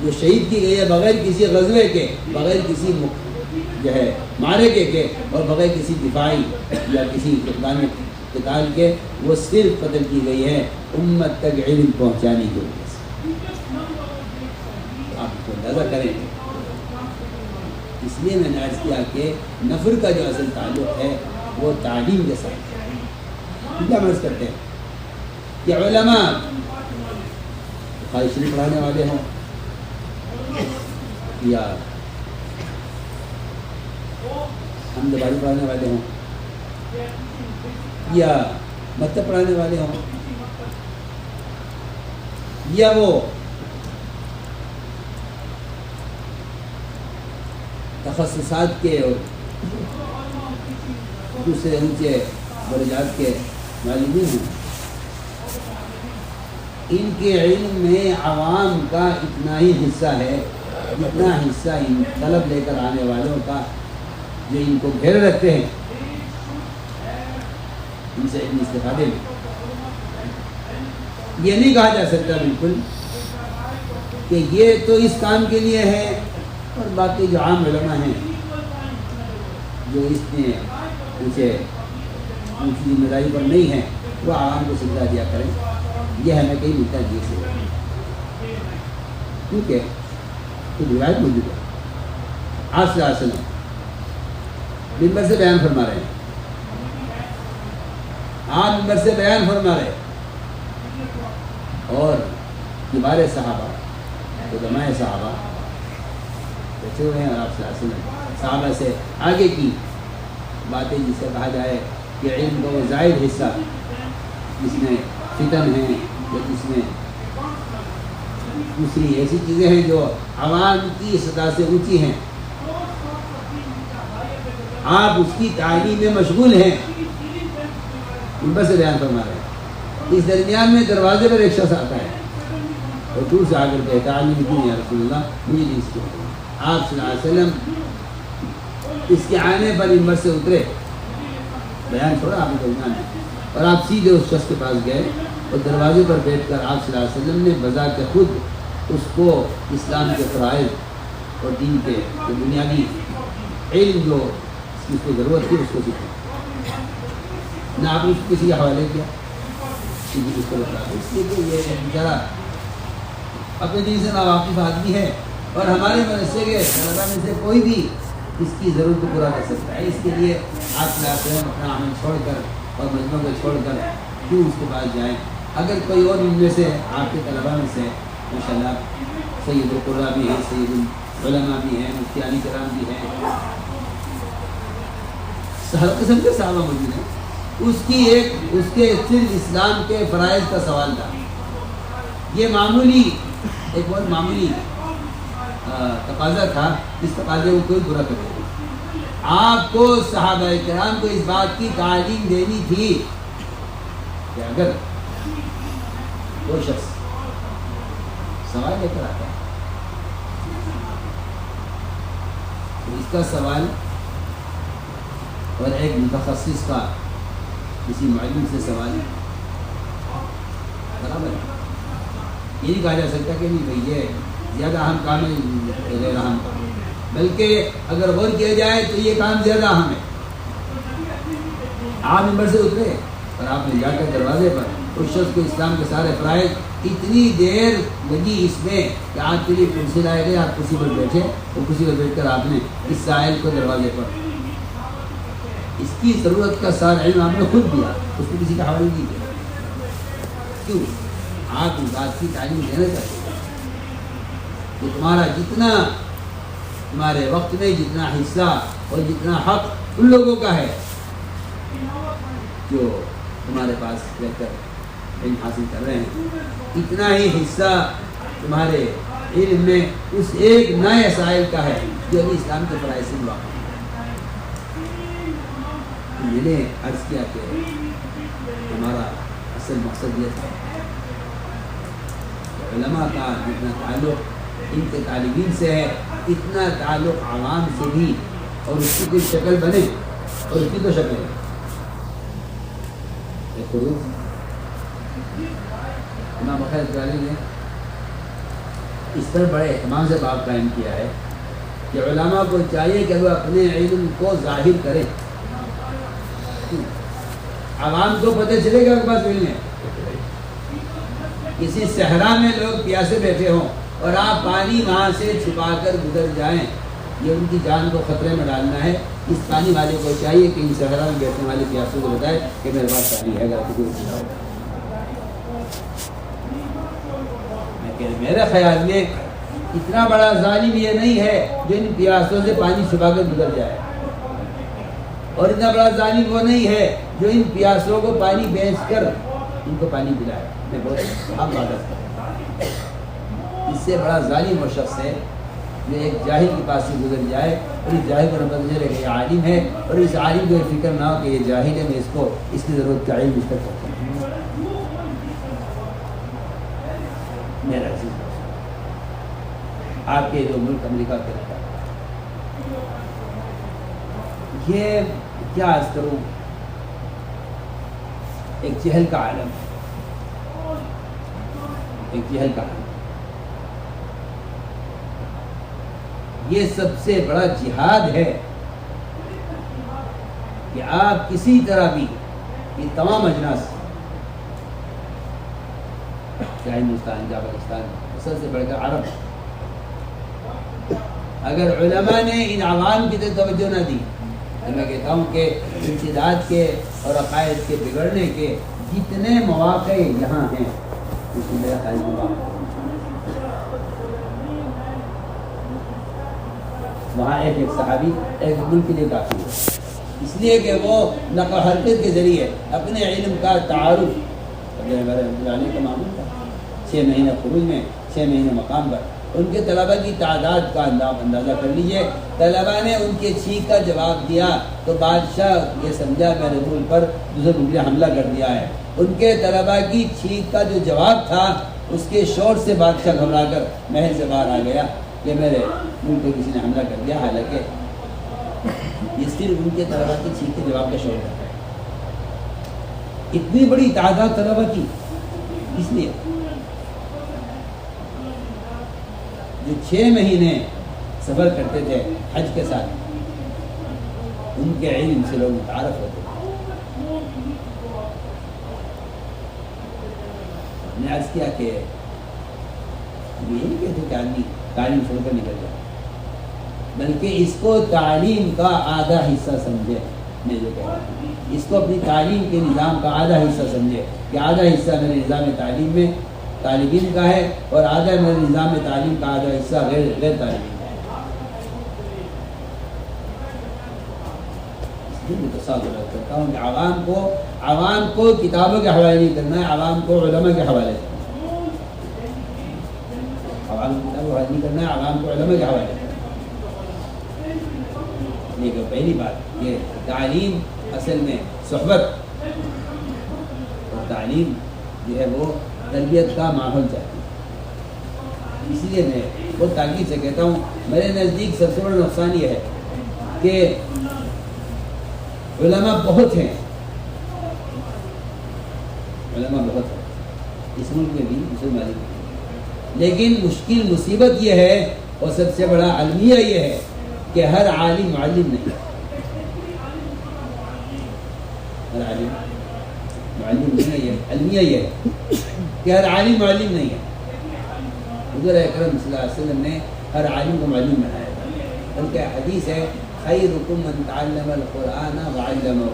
جو شہید کی گئی ہے بغیر کسی غزوے کے، بغیر کسی جو ہے معرکے کے، اور بغیر کسی دفاعی یا کسی اقدام قتال کے، وہ صرف قتل کی گئی ہے امت تک علم پہنچانے کی وجہ سے. آپ کو اندازہ کریں. اس لیے میں نے عرض کیا کہ نفر کا جو اصل تعلق ہے وہ تعلیم کے ساتھ ہے. کیا مرض کرتے ہیں کہ علماء بخاری شریف پڑھانے والے ہوں یا حمد باری پڑھانے والے ہوں یا مکتب پڑھانے والے ہوں یا وہ تخصصات کے اور دوسرے اونچے درجات کے معلومین ہیں. ان کے علم میں عوام کا اتنا ہی حصہ ہے جتنا حصہ ان طلب لے کر آنے والوں کا جو ان کو گھیرے رکھتے ہیں ان سے علم استفادے میں. یہ نہیں کہا جا سکتا بالکل کہ یہ تو اس کام کے لیے ہے اور باقی جو عام علماء ہیں جو اس میں اونچی ذمہ داری پر نہیں ہیں وہ عوام کو سمجھا دیا کریں. یہ ہمیں کہیں ملتا ہے جیسے کیونکہ کچھ روایت موجود ہے. آپ صلی اللہ علیہ وسلم منبر سے بیان فرما رہے ہیں. آپ منبر سے بیان فرما رہے اور کبار صحابہ علماء صحابہ بیٹھے ہوئے ہیں. آپ صلی اللہ علیہ وسلم صحابہ سے آگے کی باتیں جس سے کہا جائے کہ علم کا وہ زائد حصہ جس میں فتن ہیں یا جس میں دوسری ایسی چیزیں ہیں جو عوام کی سطح سے اونچی ہیں، آپ اس کی تعلیم میں مشغول ہیں. منبر سے بیان فرما رہے ہیں. اس درمیان میں دروازے پر ایک شخص آتا ہے اور دور سے آ کر کہتا ہے تعلیم کیوں یا رسول اللہ مجھے نہیں اس کی. آپ صلی اللہ علیہ وسلم اس کے آنے پر منبر سے اترے، بیان چھوڑا آپ نے درمیان میں، اور آپ سیدھے اس شخص کے پاس گئے اور دروازے پر بیٹھ کر آپ صلی اللہ علیہ وسلم نے بذات خود اس کو اسلام کے فرائض اور دین کے جو بنیادی علم جو اس کو ضرورت تھی اس کو سکھایا. نہ آپ نے کسی کے حوالے کیا کسی اس کو بتا. اس لیے کہ یہ بیچارہ اپنے دین سے ناواقف آدمی ہے اور ہمارے مدرسے کے طلباء میں سے کوئی بھی اس کی ضرورت کو پورا کر سکتا ہے. اس کے لیے آپ صلی اللہ علیہ وسلم اپنا عمل چھوڑ کر اور مجموعوں کو چھوڑ کر کیوں اس کے پاس جائیں. اگر کوئی اور ان میں سے آپ کے طلباء میں سے ماشاءاللہ سید القرآ بھی ہیں، سید العلماء بھی ہیں، مفتی علی کرام بھی ہیں، ہر قسم کے صحابہ موجود ہیں. اس کے صرف اسلام کے فرائض کا سوال تھا. یہ معمولی ایک بہت معمولی تقاضا تھا. اس تقاضے کو کوئی برا کر دے. آپ کو صحابہ کرام کو اس بات کی تعلیم دینی تھی کہ اگر کوئی شخص سوال لے کر آتا ہے تو اس کا سوال اور ایک متخصص کا کسی معلم سے سوال برابر ہے. یہ نہیں کہا جا سکتا کہ نہیں بھائی یہ زیادہ اہم کام ہے غیر اہم کام، بلکہ اگر غور کیا جائے تو یہ کام زیادہ اہم ہے۔ آپ ممبر سے اترے اور آپ نے جا کر دروازے پر اس شخص کو اسلام کے سارے فرائض، اتنی دیر لگی اس میں کہ آپ کے لیے کرسی لائے گئے، آپ کرسی پر بیٹھے اور کرسی پر بیٹھ کر آپ نے اس سائل کو دروازے پر اس کی ضرورت کا سارا علم آپ نے خود دیا، اس کو کسی کا حوالہ نہیں دیا۔ کیوں؟ آپ اس بات کی تعلیم دینا چاہتے ہیں کہ تمہارا جتنا تمہارے وقت میں جتنا حصہ اور جتنا حق ان لوگوں کا ہے جو تمہارے پاس رہ کر علم حاصل کر رہے ہیں، اتنا ہی حصہ تمہارے علم میں اس ایک نئے سائل کا ہے جو ابھی اسلام کے فرائض سے واقع ہے۔ میں نے عرض کیا کہ ہمارا اصل مقصد یہ تھا کہ علماء کا جتنا تعلق ان کے طالبین سے ہے، اتنا تعلق عوام سے بھی، اور اس کی کوئی شکل بنے، اور اس کی تو شکل ہے امام بخیر علی نے اس پر بڑے اہتمام سے باب قائم کیا ہے کہ علماء کو چاہیے کہ وہ اپنے علم کو ظاہر کریں۔ عوام کو پتہ چلے گا کہ بس علم ہے۔ کسی صحرا میں لوگ پیاسے بیٹھے ہوں اور آپ پانی وہاں سے چھپا کر گزر جائیں، یہ ان کی جان کو خطرے میں ڈالنا ہے۔ اس پانی والے کو چاہیے کہ ان صحرا میں بیٹھنے والے پیاسوں کو بتائے کہ میرے پاس پانی ہے، اگر کوئی پوچھا میرے خیال میں اتنا بڑا ظالم یہ نہیں ہے جو ان پیاسوں سے پانی چھپا کر گزر جائے، اور اتنا بڑا ظالم وہ نہیں ہے جو ان پیاسوں کو پانی بیچ کر ان کو پانی پلائے۔ میں بہت حق بات کرتا ہوں، اس سے بڑا ظالم وہ شخص ہے جو ایک جاہل کے پاس سے گزر جائے اور اس جاہل کو نظر چلے کہ یہ عالم ہے، اور اس عالم کو یہ فکر نہ ہو کہ یہ جاہل ہے، میں اس کو اس کی ضرورت کا علم اس تک پہنچاؤں۔ میرا عزیز آپ کے جو ملک امریکہ کے رہتا یہ کیا عرض کروں، ایک جہل کا عالم، ایک جہل کا عالم۔ یہ سب سے بڑا جہاد ہے کہ آپ کسی طرح بھی یہ تمام اجناس، چاہے ہندوستان یا پاکستان، سب سے بڑھ کر عرب، اگر علماء نے ان عوام کی طرف توجہ نہ دی تو میں کہتا ہوں کہ امتداد کے اور عقائد کے بگڑنے کے جتنے مواقع یہاں ہیں اس میں میرا خیال مواقع وہاں ایک صحابی ایک ملک کے لیے کافی ہے، اس لیے کہ وہ نقل و حرکت کے ذریعے اپنے علم کا تعارف علی کا معمول تھا۔ 6 مہینے خروج میں، 6 مہینے مقام پر، ان کے طلباء کی تعداد کا اندازہ کر لیجئے۔ طلباء نے ان کے چھینک کا جواب دیا تو بادشاہ یہ سمجھا میرے ملک پر دوسرے ملک نے حملہ کر دیا ہے۔ ان کے طلباء کی چھینک کا جو جواب تھا اس کے شور سے بادشاہ گھبرا کر محل سے باہر آ گیا کہ میرے ملک پہ کسی نے حملہ کر دیا، حالانکہ یہ صرف ان کے طلباء کی چھینک کے جواب کا شور تھا۔ اتنی بڑی تعداد طلباء کی، اس لیے جو 6 مہینے سفر کرتے تھے حج کے ساتھ، ان کے علم سے لوگ متعارف ہوتے تھے۔ میں نے عرض کیا کہ یہ نہیں کہتے کہ آدمی تعلیم چھوڑ کر نکل جائے، بلکہ اس کو تعلیم کا آدھا حصہ سمجھے۔ میں جو کہہ رہا ہوں اس کو اپنی تعلیم کے نظام کا آدھا حصہ سمجھے کہ آدھا حصہ میرے نظام تعلیم میں طالب علم کا ہے اور آدھا میرے نظام تعلیم کا آدھا حصہ غیر طالب علم کا ہے۔ اس لیے میں تصور کرتا ہوں کہ عوام کو کتابوں کے حوالے نہیں کرنا ہے، عوام کو علماء کے حوالے کرنا ہے۔ عوام کو کتابوں کے حوالے نہیں کرنا ہے، عوام کو علماء کے حوالے کرنا ہے۔ لیکن پہلی بات یہ تعلیم اصل میں صحبت اور تعلیم جو ہے وہ تربیت کا ماحول چاہتی ہے۔ اس لیے میں بہت تاکید سے کہتا ہوں، میرے نزدیک سب سے بڑا نقصان یہ ہے کہ علماء بہت ہیں، علماء بہت ہیں اس ملک میں بھی، دوسرے ممالک میں بھی، لیکن مشکل مصیبت یہ ہے اور سب سے بڑا المیہ یہ ہے کہ ہر عالم معلم نہیں، ہر عالم معلم نہیں ہے، یہ المیہ یہ ہے کہ ہر عالم معلم نہیں ہے۔ حضور اکرم صلی اللہ علیہ وسلم نے ہر عالم کو معلم بنایا تھا، بلکہ حدیث ہے خیرکم من تعلم القرآن وعلمہ۔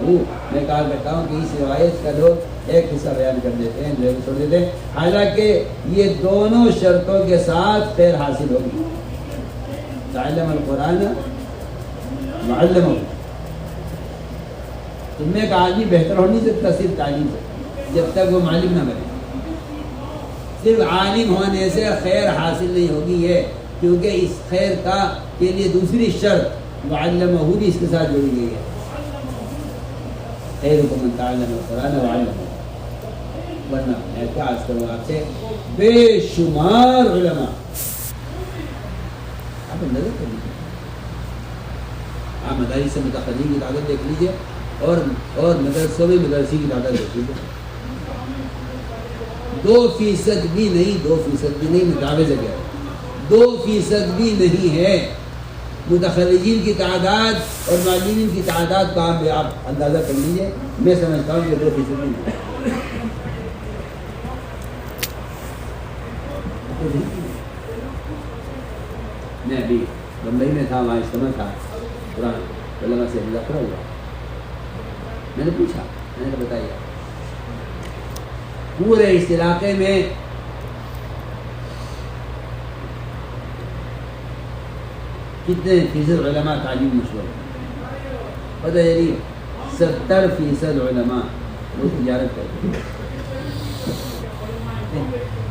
میں کہا کرتا ہوں کہ اس روایت کا لوگ ایک حصہ بیان کر دیتے ہیں، جو چھوڑ دیتے ہیں، حالانکہ یہ دونوں شرطوں کے ساتھ خیر حاصل ہوگی۔ تعلم القرآن وعلمہ، تم میں ایک آدمی بہتر ہو نہیں سکتا صرف تعلیم سے جب تک وہ معلم نہ بنے۔ صرف عالم ہونے سے خیر حاصل نہیں ہوگی ہے، کیونکہ اس خیر کا کے لیے دوسری شرط وعلمہ بھی اس کے ساتھ جوڑی گئی ہے۔ خیرکم من تعلم القرآن وعلمہ۔ ورنہ میں کیا عرض کروں آپ سے، بے شمار علماء، آپ نظر کر لیجیے، آپ مدارس سے متخرجین کی تعداد دیکھ لیجیے اور مدرسوں میں مدرسی کی تعداد دیکھ لیجیے، 2% بھی نہیں، 2% بھی نہیں، میں دعوے سے کہہ رہا ہوں 2% بھی نہیں ہے متخرجین کی تعداد اور معلمین کی تعداد کا آپ اندازہ کر لیجیے۔ میں سمجھتا ہوں کہ 2% بھی نہیں۔ میں ابھی بمبئی میں تھا، وہاں اجتماع تھا قرآن علماء سے مذاکرہ ہوا، میں نے پوچھا، میں نے بتایا پورے اس علاقے میں کتنے فیصد علماء تعلیم مشغول ہیں؟ پتہ یعنی 70% علماء وہ تجارت کرتے ہیں،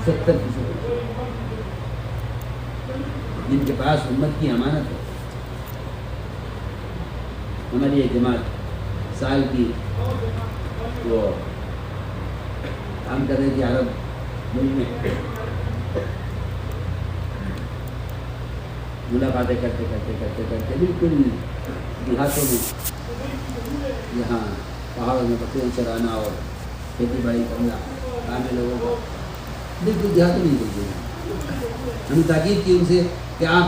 70% جن کے پاس امت کی امانت ہے۔ ہماری ایک جماعت سال کی وہ کام کر رہی تھی عرب ملک میں، ملاقاتیں کرتے کرتے کرتے کرتے بالکل دیہاتوں میں، یہاں پہاڑوں میں بکریاں چرانا اور کھیتی باڑی کرنا کام ہے لوگوں کو، بالکل دیہاتوں میں نہیں گئی۔ ہم نے تاکید کی ان سے کہ آپ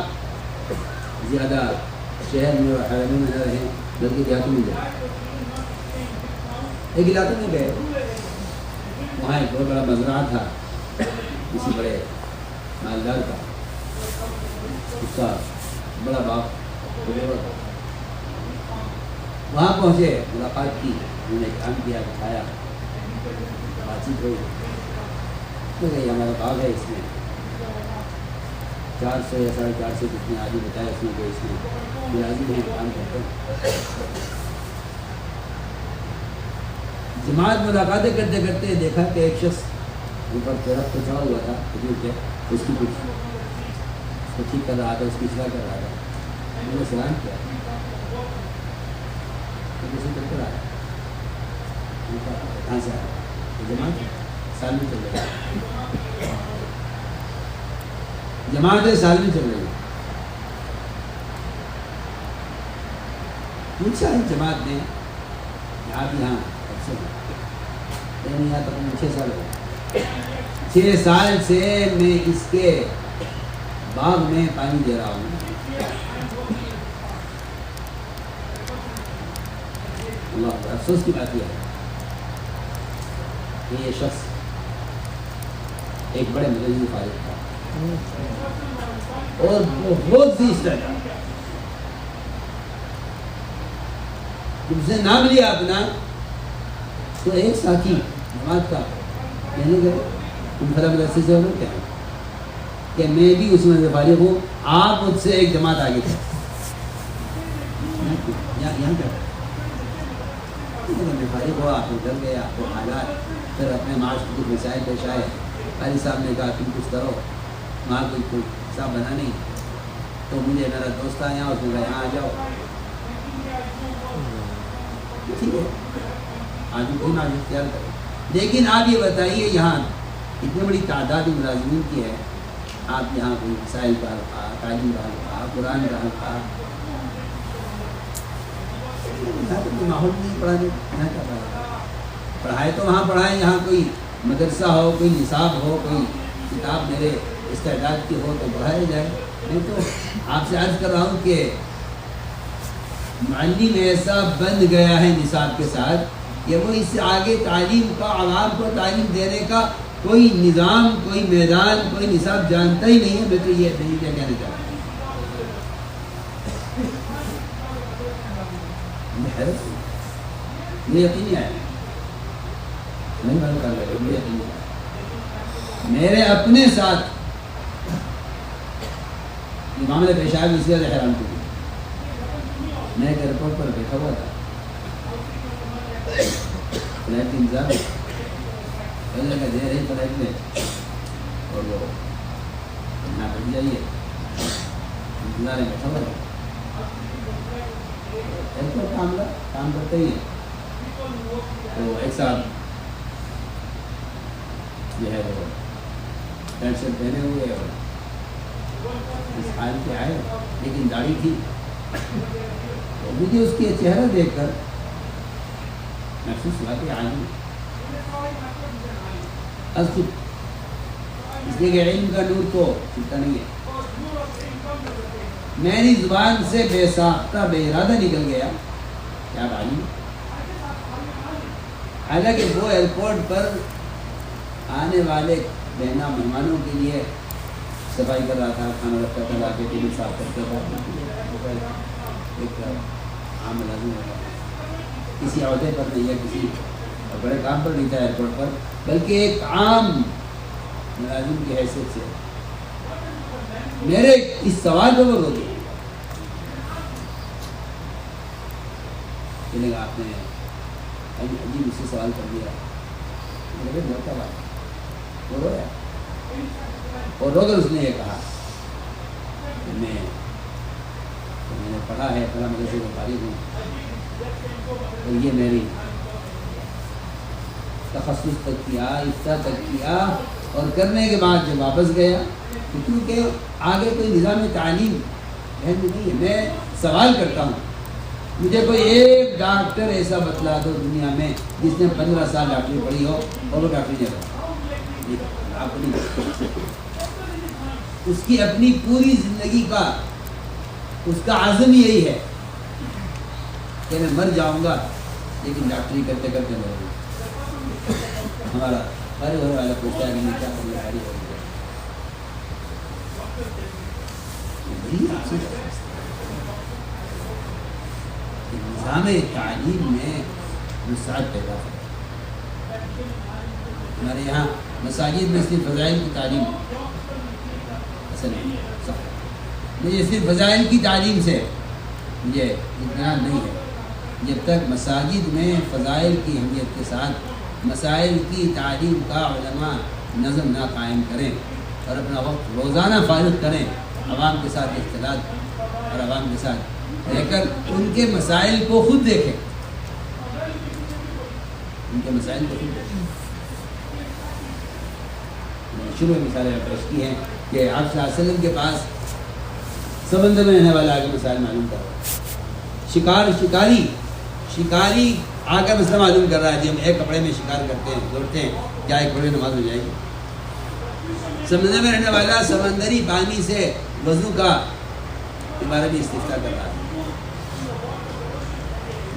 زیادہ شہر میں اور حرموں میں نہ رہیں بلکہ دیہاتوں میں جائیں۔ ایک علاقے میں گئے، وہاں ایک بہت بڑا مزرعہ تھا کسی بڑے مالدار کا، اس کا بڑا باغ تھا۔ وہاں پہنچے، ملاقات کی، انہوں نے کام کیا، دکھایا، بات چیت ہوئی۔ یہ ہمارا باغ ہے، اس میں 400 یا 450 کتنے آدمی بتایا اس نے کہ اس میں ملازم ہیں، کام کرتے ہیں۔ جماعت ملاقاتیں کرتے کرتے دیکھا کہ ایک شخص اوپر درخت پہ چڑھا ہوا تھا کھجور کے، اس کی کچھ اس کو ٹھیک کر رہا تھا، اس کی اصلاح کر رہا تھا۔ میں نے سلام کیا، کسی کر آیا، کہاں سے آیا؟ جماعت سال میں چل رہی ہے، جماعت سال میں چل رہی ہے۔ پوچھا ہے جماعت نے، آپ یہاں اکثر یہاں تقریباً 6 سال ہو، 6 سال سے میں اس کے باغ میں پانی دے رہا ہوں۔ اللہ افسوس کی بات یہ ہے کہ یہ شخص ایک بڑے مدرسے سے فارغ تھا اور بہت سی استعداد، جب سے نام لیا اپنا تو ایک ساتھی جماعت کا کہنے گئے تم فلاں مدرسے سے ہو کیا کہ میں بھی اس میں سے فارغ ہوں، آپ مجھ سے ایک جماعت آگے تھے، یہاں کیا میں فارغ ہوا، آپ ادھر گئے، آپ کو حالات پھر اپنے معاش کو کچھ مسائل پیش آئے، قاری صاحب نے کہا تم کچھ کرو، وہاں کوئی حساب بنا نہیں، تو مجھے میرا دوست آیا، اس نے کہا یہاں آ جاؤ، ٹھیک ہے آج کوئی نہ اختیار کرے۔ لیکن آپ یہ بتائیے یہاں اتنی بڑی تعداد ملازمین کی ہے، آپ یہاں کوئی مسائل کا حلقہ، تعلیم کا حلقہ، قرآن کا حلقہ، یہاں تو کوئی ماحول نہیں پڑھانے، یہاں کیا پڑھائے تو وہاں پڑھائیں جہاں کوئی مدرسہ ہو، کوئی نصاب ہو، کوئی کتاب میرے استعداد کی ہو تو بڑھایا جائے. نہیں تو آپ سے عرض کر رہا ہوں کہ معلم ایسا بند گیا ہے نصاب کے ساتھ کہ وہ اس سے آگے تعلیم کا، عوام کو تعلیم دینے کا کوئی نظام، کوئی میدان، کوئی نصاب جانتا ہی نہیں ہے. میں تو یہ نہیں کیا کہنا چاہتا ہوں. مجھے یقین نہیں آیا، نہیں بند کر رہے، مجھے یقین نہیں آیا. میرے اپنے ساتھ یہ معاملے پیش آئے، اسی وجہ حیران کو. میں ایک ایئرپورٹ پر بیٹھا ہوا تھا، فلائٹ کی انتظار پہلے لگا دے رہی فلائٹ میں، اور وہ یہاں بیٹھ جائیے، انتظار میں بیٹھا ہوا تھا. ایئرپورٹ کا عملہ کام کرتے ہی ہے. تو ایک صاحب جو ہے وہ پینٹ شرٹ پہنے ہوئے اور اس حال کے آئے، لیکن داڑھی تھی. مجھے اس کے چہرہ دیکھ کر محسوس ہوا کہ عالم اس لیے کہ علم کا نور تو چھوٹتا نہیں ہے. میری زبان سے بے ساختہ بے ارادہ نکل گیا کیا عالم. حالانکہ وہ ایئرپورٹ پر آنے والے بہنا مہمانوں کے لیے صفائی کر رہا تھا، کھانا رکھتا تھا، لا کے ٹیبل صاف کرتا تھا. ایک عام ملازم ہوتا ہے، کسی عہدے پر نہیں ہے، کسی بڑے کام پر نہیں تھا ایئرپورٹ پر، بلکہ ایک عام ملازم کی حیثیت سے میرے اس سوال پہ وہ رو گیا. کہ آپ نے عجیب اس سے سوال کر دیا. وہ رویا اور رو کر اس نے یہ کہا کہ میں نے پڑھا ہے، فلاں مدرسے کا فارغ ہوں، اور یہ میری تخصص تک کیا، افتاء تک کیا، اور کرنے کے بعد جب واپس گیا کیونکہ آگے کوئی نظام تعلیم نہیں ہے. میں سوال کرتا ہوں، مجھے کوئی ایک ڈاکٹر ایسا بتلا دو دنیا میں جس نے 15 سال ڈاکٹری پڑھی ہو اور وہ ڈاکٹری نہیں پڑھا. اس کی اپنی پوری زندگی کا اس کا عزم یہی ہے کہ میں مر جاؤں گا لیکن ڈاکٹری کرتے کرتے مروں گا. ہمارا فارغ ہونے والا پوچھتا ہے کہ میں کیا کروں گا، فارغ ہو گیا. نظام تعلیم میں وسعت پیدا کرتا. ہمارے یہاں مساجد میں صرف فضائل کی تعلیم اصل ہے. مجھے صرف فضائل کی تعلیم سے مجھے اطمینان نہیں ہے جب تک مساجد میں فضائل کی اہمیت کے ساتھ مسائل کی تعلیم کا علماء نظم نہ قائم کریں اور اپنا وقت روزانہ فارغ کریں عوام کے ساتھ اختلاط اور عوام کے ساتھ رہ کر ان کے مسائل کو خود دیکھیں. ان کے مسائل کو خود دیکھیں. شروع میں مثالیں پیش کی ہیں کہ آپ صلی اللہ علیہ وسلم کے پاس سمندر میں رہنے والا آگے مسائل معلوم کر رہا ہے. شکاری آ کر مسئلہ معلوم کر رہا ہے جی ہم ایک کپڑے میں شکار کرتے ہیں، دوڑتے ہیں، کیا ایک کپڑے نماز ہو جائے گی. سمندر میں رہنے والا سمندری پانی سے وضو کا عبارت بھی استفتاء کر رہا ہے.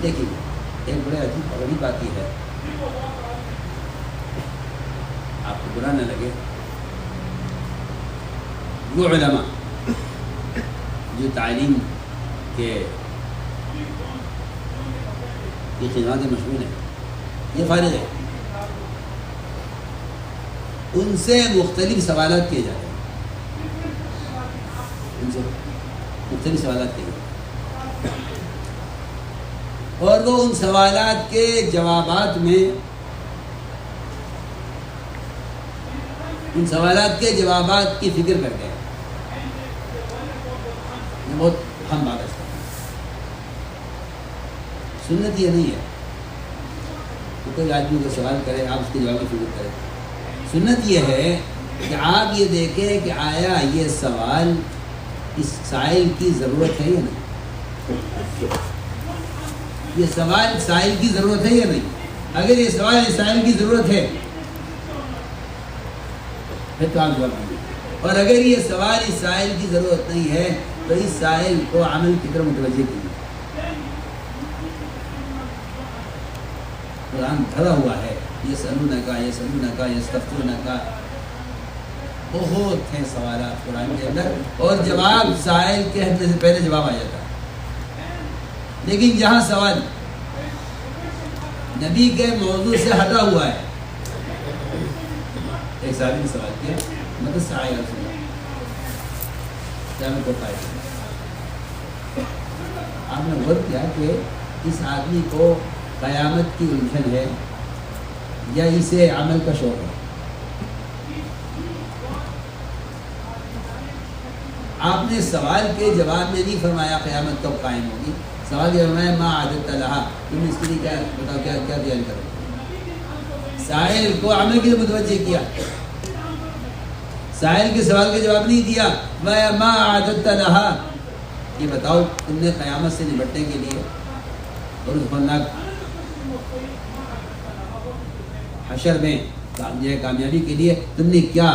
دیکھیے ایک بڑی بات یہ ہے، آپ کو برا نہ لگے، وہ علماء جو تعلیم کے خدمات مشغول ہیں، یہ فارغ ہے، ان سے مختلف سوالات کیے جاتے ہیں. ان سے مختلف سوالات کیے جاتے ہیں اور وہ ان سوالات کے جوابات میں ان سوالات کے جوابات کی فکر کرتے ہیں. بہت اہم بات ہے. سنت یہ نہیں ہے کہ کوئی آدمی کو سوال کرے آپ اس کے جواب کی فکر کریں. سنت یہ ہے کہ آپ یہ دیکھیں کہ آیا یہ سوال اس سائل کی ضرورت ہے یا نہیں. یہ سوال سائل کی ضرورت ہے یا نہیں. اگر یہ سوال اس سائل کی ضرورت ہے پھر تو آپ جواب دیں. اور اگر یہ سوال اس سائل کی ضرورت نہیں ہے تو اس سائل کو عمل کی طرف متوجہ کیجیے. قرآن بھرا ہوا ہے یسألونک یستفتونک، بہت ہیں سوالات قرآن کے اندر، اور جواب سائل کہنے سے پہلے جواب آ جاتا ہے. لیکن جہاں سوال نبی کے موضوع سے ہٹا ہوا ہے، ایک صحابی نے سوال کیا مطلب سائل رسول اللہ کیا میں کو پائے. آپ نے غور کیا کہ اس آدمی کو قیامت کی الجھن ہے یا اسے عمل کا شوق ہے؟ آپ نے سوال کے جواب میں نہیں فرمایا قیامت کب قائم ہوگی، سوال کے فرمایا ما عادت لہا، تم اس کے لیے کیا بتاؤ کیا تیاری کرو. سائل کو عمل کی متوجہ کیا، سائل کے سوال کا جواب نہیں دیا. ما عادت لہا، یہ بتاؤ تم نے قیامت سے نمٹنے کے لیے اور اس خطرناک حشر میں کامیابی کے لیے تم نے کیا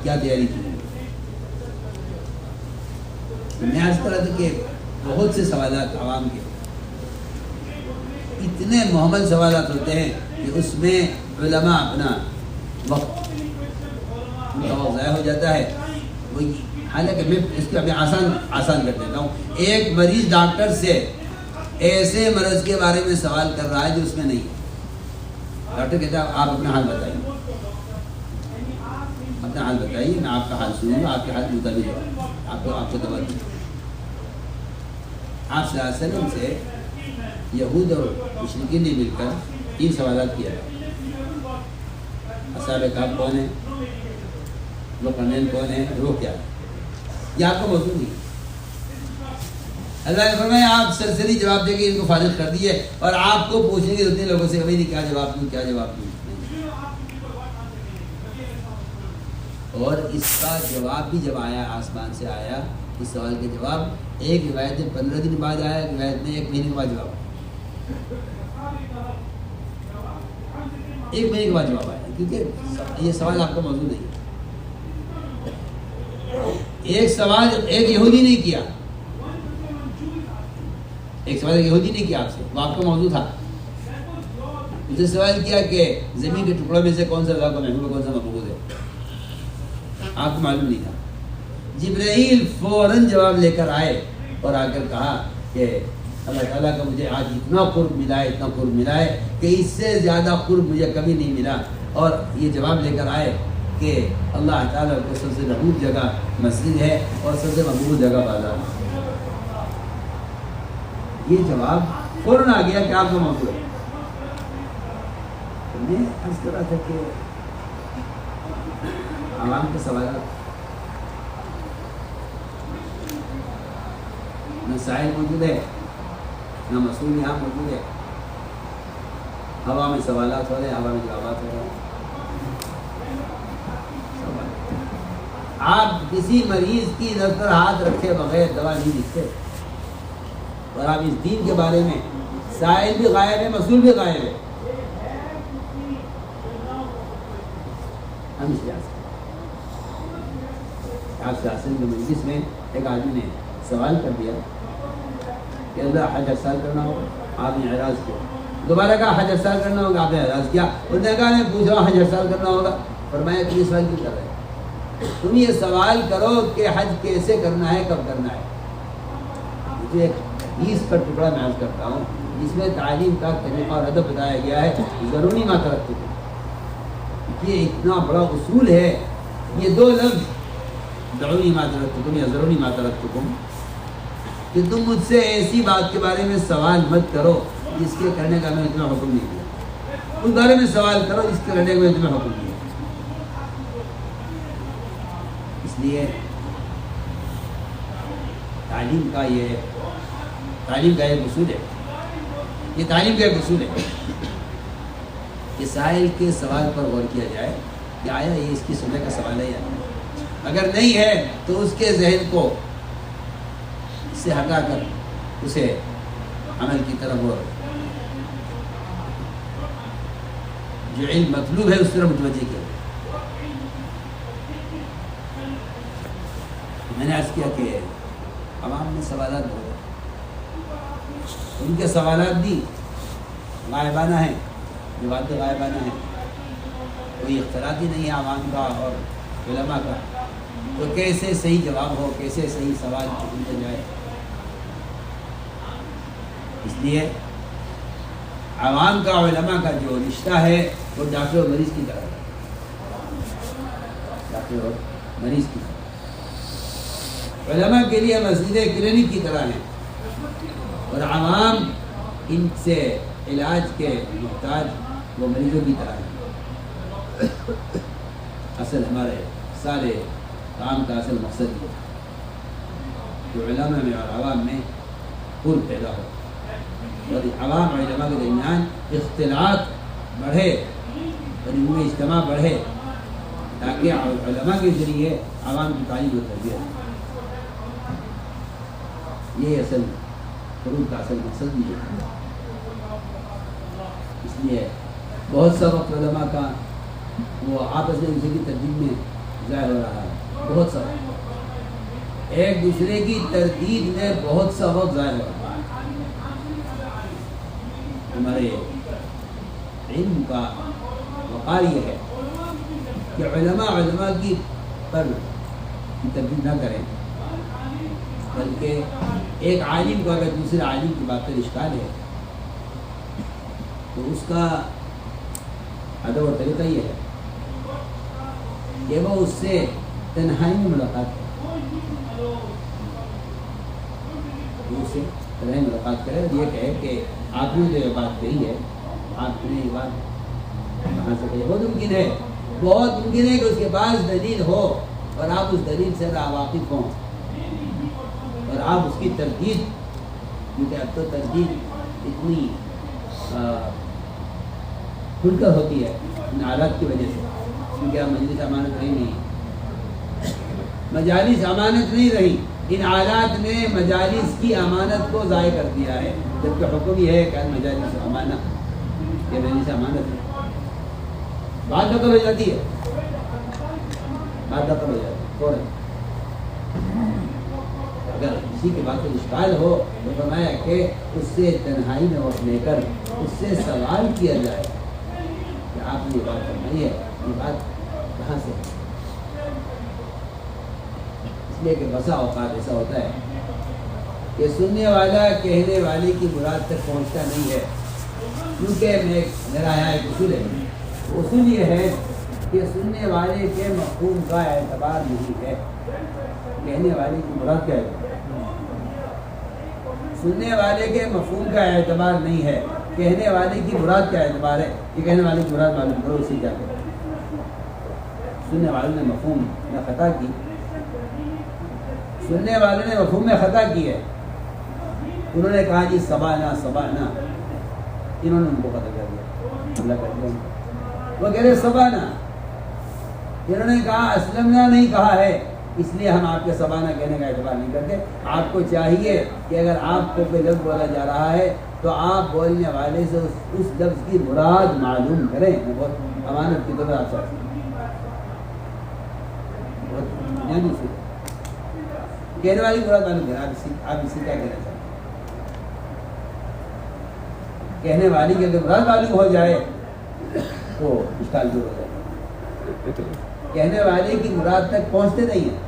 تیاری کی. میں آج کر رہا تھا کہ بہت سے سوالات عوام کے اتنے محمل سوالات ہوتے ہیں کہ اس میں علماء اپنا وقت ضائع ہو جاتا ہے. حالانکہ میں اس کو ابھی آسان کر دیتا ہوں. ایک مریض ڈاکٹر سے ایسے مرض کے بارے میں سوال کر رہا ہے جو اس میں نہیں ہے. ڈاکٹر کہتا ہے آپ اپنا حال بتائیے، اپنا حال بتائیے، میں آپ کا حال سنوں گا، آپ کے حال کے مطابق آپ کو دوا دوں. آپ صلی اللہ علیہ وسلم سے یہود اور مشرکین نے مل کر 3 سوالات کیا. اصحاب کہف کون ہے، ذوالقرنین کون ہے، روح کیا ہے. یہ آپ کو موضوع نہیں. اللہ نے فرمایا آپ سرسری جواب دے کے ان کو فارغ کر دیے اور آپ کو پوچھیں گے اتنے لوگوں سے بھائی نہیں کیا جواب دوں. اور اس کا جواب بھی جب آیا آسمان سے آیا، اس سوال کے جواب ایک روایت میں 15 دن بعد آیا، ایک روایت میں 1 مہینے کے بعد جواب آیا. 1 مہینے کے بعد جواب آیا کیونکہ یہ سوال آپ کا موضوع نہیں ہے. ایک سوال ایک یہودی نے کیا، ایک سوال یہودی نے کیا آپ سے، وہ آپ کا موضوع تھا. اسے سوال کیا کہ زمین کے ٹکڑوں میں سے کون سا اللہ کا محبوب ہے، کون سا مقبول ہے، آپ کو معلوم نہیں تھا. جبرائیل فوراً جواب لے کر آئے اور آ کر کہا کہ اللہ تعالیٰ کا مجھے آج اتنا قرب ملا ہے کہ اس سے زیادہ قرب مجھے کبھی نہیں ملا. اور یہ جواب لے کر آئے کہ اللہ تعالیٰ کو سب سے محبوب جگہ مسجد ہے اور سب سے محبوب جگہ بازار ہے. یہ جواب فوراً آ گیا کہ آپ کو موضوع ہے. میں عرض کر رہا تھا کہ عوام کے سوالات نہ سائل موجود ہے نہ مسئول یہاں موجود ہے. ہوا میں سوالات ہو رہے ہیں، ہوا میں جوابات ہو رہے ہیں. آپ کسی مریض کی نظر پر ہاتھ رکھے بغیر دوا نہیں لکھتے. اور آپ اس دین کے بارے میں سائل بھی غائب ہے، مسئول بھی غائب ہے. ہم آپ سیاست کے مجلس میں ایک آدمی نے سوال کر دیا کہ اللہ حج ارسال کرنا ہوگا، آپ نے اعراض کیا. دوبارہ کہا حج ارسال کرنا ہوگا، آپ نے اعراض کیا. انہوں نے کہا میں پوچھ رہا ہوں حج ارسال کرنا ہوگا. فرمایا تم یہ سوال کیوں کر رہے ہیں؟ تم یہ سوال کرو کہ حج کیسے کرنا ہے، کب کرنا ہے. مجھے ایک 20 کا ٹکڑا میں عرض کرتا ہوں جس میں تعلیم کا طریقہ اور ادب بتایا گیا ہے. ضروری ما ترکتکم، یہ اتنا بڑا اصول ہے. یہ 2 لفظ دعونی ما ترکتکم یا ضروری ما ترکتکم، کہ تم مجھ سے ایسی بات کے بارے میں سوال مت کرو جس کے کرنے کا میں تمہیں حکم نہیں دیا. اس بارے میں سوال کرو جس کے کرنے کا میں تمہیں حکم دیا. اس لیے تعلیم کا ایک اصول ہے، یہ تعلیم کا ایک اصول ہے کہ سائل کے سوال پر غور کیا جائے کہ آیا یہ اس کی سننے کا سوال ہے یا نہیں. اگر نہیں ہے تو اس کے ذہن کو اس سے ہٹا کر اسے عمل کی طرف اور جو علم مطلوب ہے اس طرح متوجہ کیا. میں نے عرض کیا کہ عوام میں سوالات بہت ہیں، ان کے سوالات بھی غائبانہ ہیں، جواب غائبانہ ہیں، کوئی اختلاف ہی نہیں ہے عوام کا اور علماء کا، تو کیسے صحیح جواب ہو، کیسے صحیح سوال پوچھا جائے؟ اس لیے عوام کا علماء کا جو رشتہ ہے وہ ڈاکٹر اور مریض کی طرح ہے، ڈاکٹر اور مریض کی طرح۔ علماء کے لیے مسجدیں کلینک کی طرح ہیں اور عوام ان سے علاج کے محتاج وہ مریضوں کی طرح ہیں۔ اصل ہمارے سارے کام کا اصل مقصد یہ ہے کہ علماء میں اور عوام میں قرب پیدا ہو اور عوام اور علماء کے درمیان اختلاط بڑھے اور ان میں اجتماع بڑھے، تاکہ علماء کے ذریعے عوام کی تعلیم و تربیت، یہ اصل قرب کا اصل مقصد بھی ہے۔ اس لیے بہت سا وقت علماء کا وہ آپس میں دوسرے کی تردید میں ظاہر ہو رہا ہے، بہت سا وقت ایک دوسرے کی تردید میں بہت سا وقت ظاہر ہو رہا ہے۔ ہمارے علم کا وقار یہ ہے کہ علماء کی پر تردید نہ کریں، بلکہ ایک عالم کو اگر دوسرے عالم کی بات پر اشکال ہے تو اس کا ادب اور طریقہ یہ ہے کہ وہ اس سے تنہائی میں ملاقات کرے، اس سے تنہائی میں ملاقات کرے اور یہ کہے کہ آپ نے جو یہ بات کہی ہے، آپ نے یہ بات کہاں سے کہی؟ بہت ممکن ہے کہ اس کے پاس دلیل ہو اور آپ اس دلیل سے ناواقف ہوں اور آپ اس کی تردید، کیونکہ اب تو تردید اتنی کھل کر ہوتی ہے ان حالات کی وجہ سے، کیونکہ اب مجلس امانت رہی نہیں، مجالس امانت نہیں رہی، ان حالات نے مجالس کی امانت کو ضائع کر دیا ہے، جبکہ حکم یہ ہے کہ مجالس امانت، کہ مجلس امانت ہے، بات دخل ہو جاتی ہے، بات دخل ہو جاتی ہے فوراً۔ اگر کسی کی بات پر اشکال ہو تو فرمایا کہ اس سے تنہائی میں وقت لے کر اس سے سوال کیا جائے کہ آپ نے یہ بات فرمائی ہے، یہ بات کہاں سے؟ اس لیے کہ بسا اوقات ایسا ہوتا ہے کہ سننے والا کہنے والے کی مراد تک پہنچتا نہیں ہے، کیونکہ میرا یہاں ایک اصول ہے، اصول یہ ہے کہ سننے والے کے مفہوم کا اعتبار نہیں ہے، کہنے والے کی مراد کیا ہے؟ سننے والے کے مفہوم کا اعتبار نہیں ہے، کہنے والے کی مراد کا اعتبار ہے، یہ کہنے والے کی مراد معلوم کرو، اسی کیا کہ سننے والوں نے مفہوم میں خطا کی، سننے والوں نے مفہوم میں خطا کی ہے، انہوں نے کہا جی سبانا سبانا، انہوں نے ان کو خطا کر دیا، اللہ کر دیا، وہ کہہ رہے سبانا، انہوں نے کہا اسلمنا نہیں کہا ہے، اس لیے ہم آپ کے سبانہ کہنے کا اعتبار نہیں کرتے۔ آپ کو چاہیے کہ اگر آپ کو کوئی لفظ بولا جا رہا ہے تو آپ بولنے والے سے اس لفظ کی مراد معلوم کریں۔ بہت امانت کی طرح آپ سے کہنے والی مراد معلوم کریں، آپ اسی کیا کہنا چاہتے ہیں؟ کہنے والی کی اگر مراد معلوم ہو جائے تو اشکال دور ہو جائے، کہنے والے کی مراد تک پہنچتے نہیں ہیں۔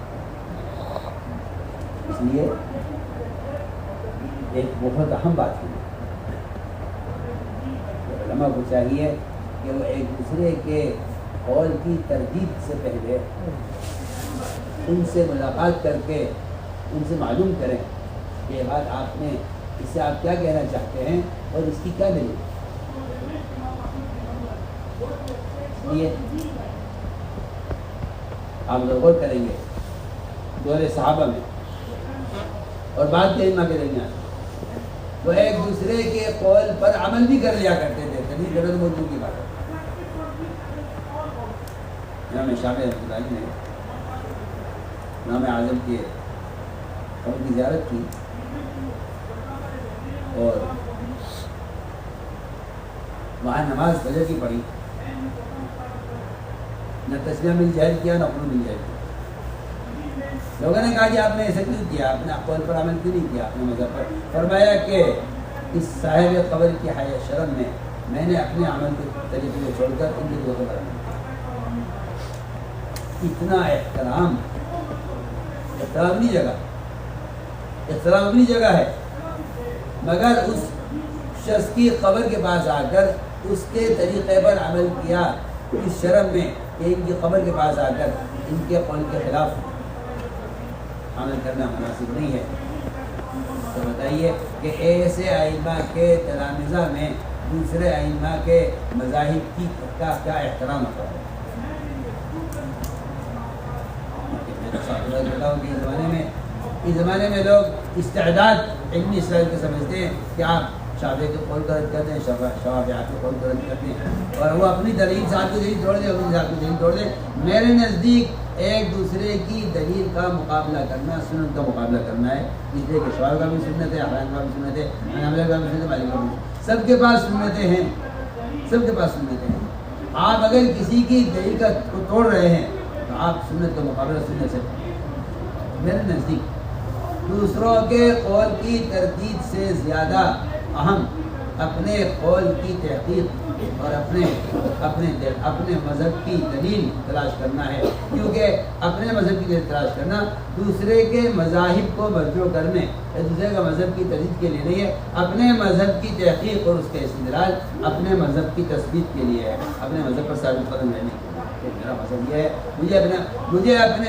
اس لیے ایک بہت اہم بات ہے، علماء کو چاہیے کہ وہ ایک دوسرے کے قول کی تردید سے پہلے ان سے ملاقات کر کے ان سے معلوم کریں کہ یہ بات آپ نے، اس سے آپ کیا کہنا چاہتے ہیں اور اس کی کیا دلیل۔ اس لیے آپ لوگ غور کریں گے دور صحابہ میں اور بعد کے ائمہ کے درمیان وہ ایک دوسرے کے قول پر عمل بھی کر لیا کرتے تھے، کبھی غلط موضوع کی بات ہے۔ امام شافعی رحمۃ اللہ علیہ نے امام اعظم کے قبر کی زیارت کی اور وہاں نماز فجر کی پڑھی، نہ تسلیہ مل جائے کیا نہ قنوت مل جائے کیا۔ لوگوں نے کہا کہ آپ نے ایسا کیوں کیا، آپ نے قول پر عمل کیوں نہیں کیا اپنے مذہب پر؟ فرمایا کہ اس صاحب قبر کی حیا شرم میں نے اپنے عمل کے طریقے کو چھوڑ کر ان کی دعا پر عمل کیا۔ اتنا احترام اپنی جگہ ہے، مگر اس شخص کی قبر کے پاس آ کر اس کے طریقے پر عمل کیا اس شرم میں کہ ان کی قبر کے پاس آ کر ان کے قول کے خلاف عمل کرنا مناسب نہیں ہے۔ تو بتائیے کہ ایسے ائمہ کے تلامذہ میں دوسرے ائمہ کے مذاہب کی کا کیا احترام ہوتا ہے؟ اس زمانے میں لوگ استعداد علمی اسرائیل کو سمجھتے ہیں کہ آپ شافعی کے قول کا رد کرتے ہیں، شافعی آپ کے قول کا رد کرتے ہیں، اور وہ اپنی دلیل ساتھ کو دلیل توڑ دیں، اپنی ساتھ کو دلیل توڑ دیں۔ میرے نزدیک ایک دوسرے کی دلیل کا مقابلہ کرنا سنت کا مقابلہ کرنا ہے، اس لیے کہ شافعی کا بھی سنت ہے، حنفی کا بھی سنت ہے، حنابلہ کا بھی سنت ہے، مالکی کا بھی، سب کے پاس سنتیں ہیں، سب کے پاس سنتیں ہیں۔ آپ اگر کسی کی دلیل کو توڑ رہے ہیں تو آپ سنت کا مقابلہ سنت سے، میرے نزدیک دوسروں کے قول کی تردید سے زیادہ اہم اپنے قول کی تحقیق اور اپنے مذہب کی دلیل تلاش کرنا ہے، کیونکہ اپنے مذہب کی دلیل تلاش کرنا دوسرے کے مذاہب کو مرجو کرنے یا دوسرے کا مذہب کی تردید کے لیے نہیں ہے، اپنے مذہب کی تحقیق اور اس کے استدلال اپنے مذہب کی تثبیت کے لیے ہے، اپنے مذہب پر ثابت قدم رہنے کے لیے۔ میرا مذہب یہ ہے،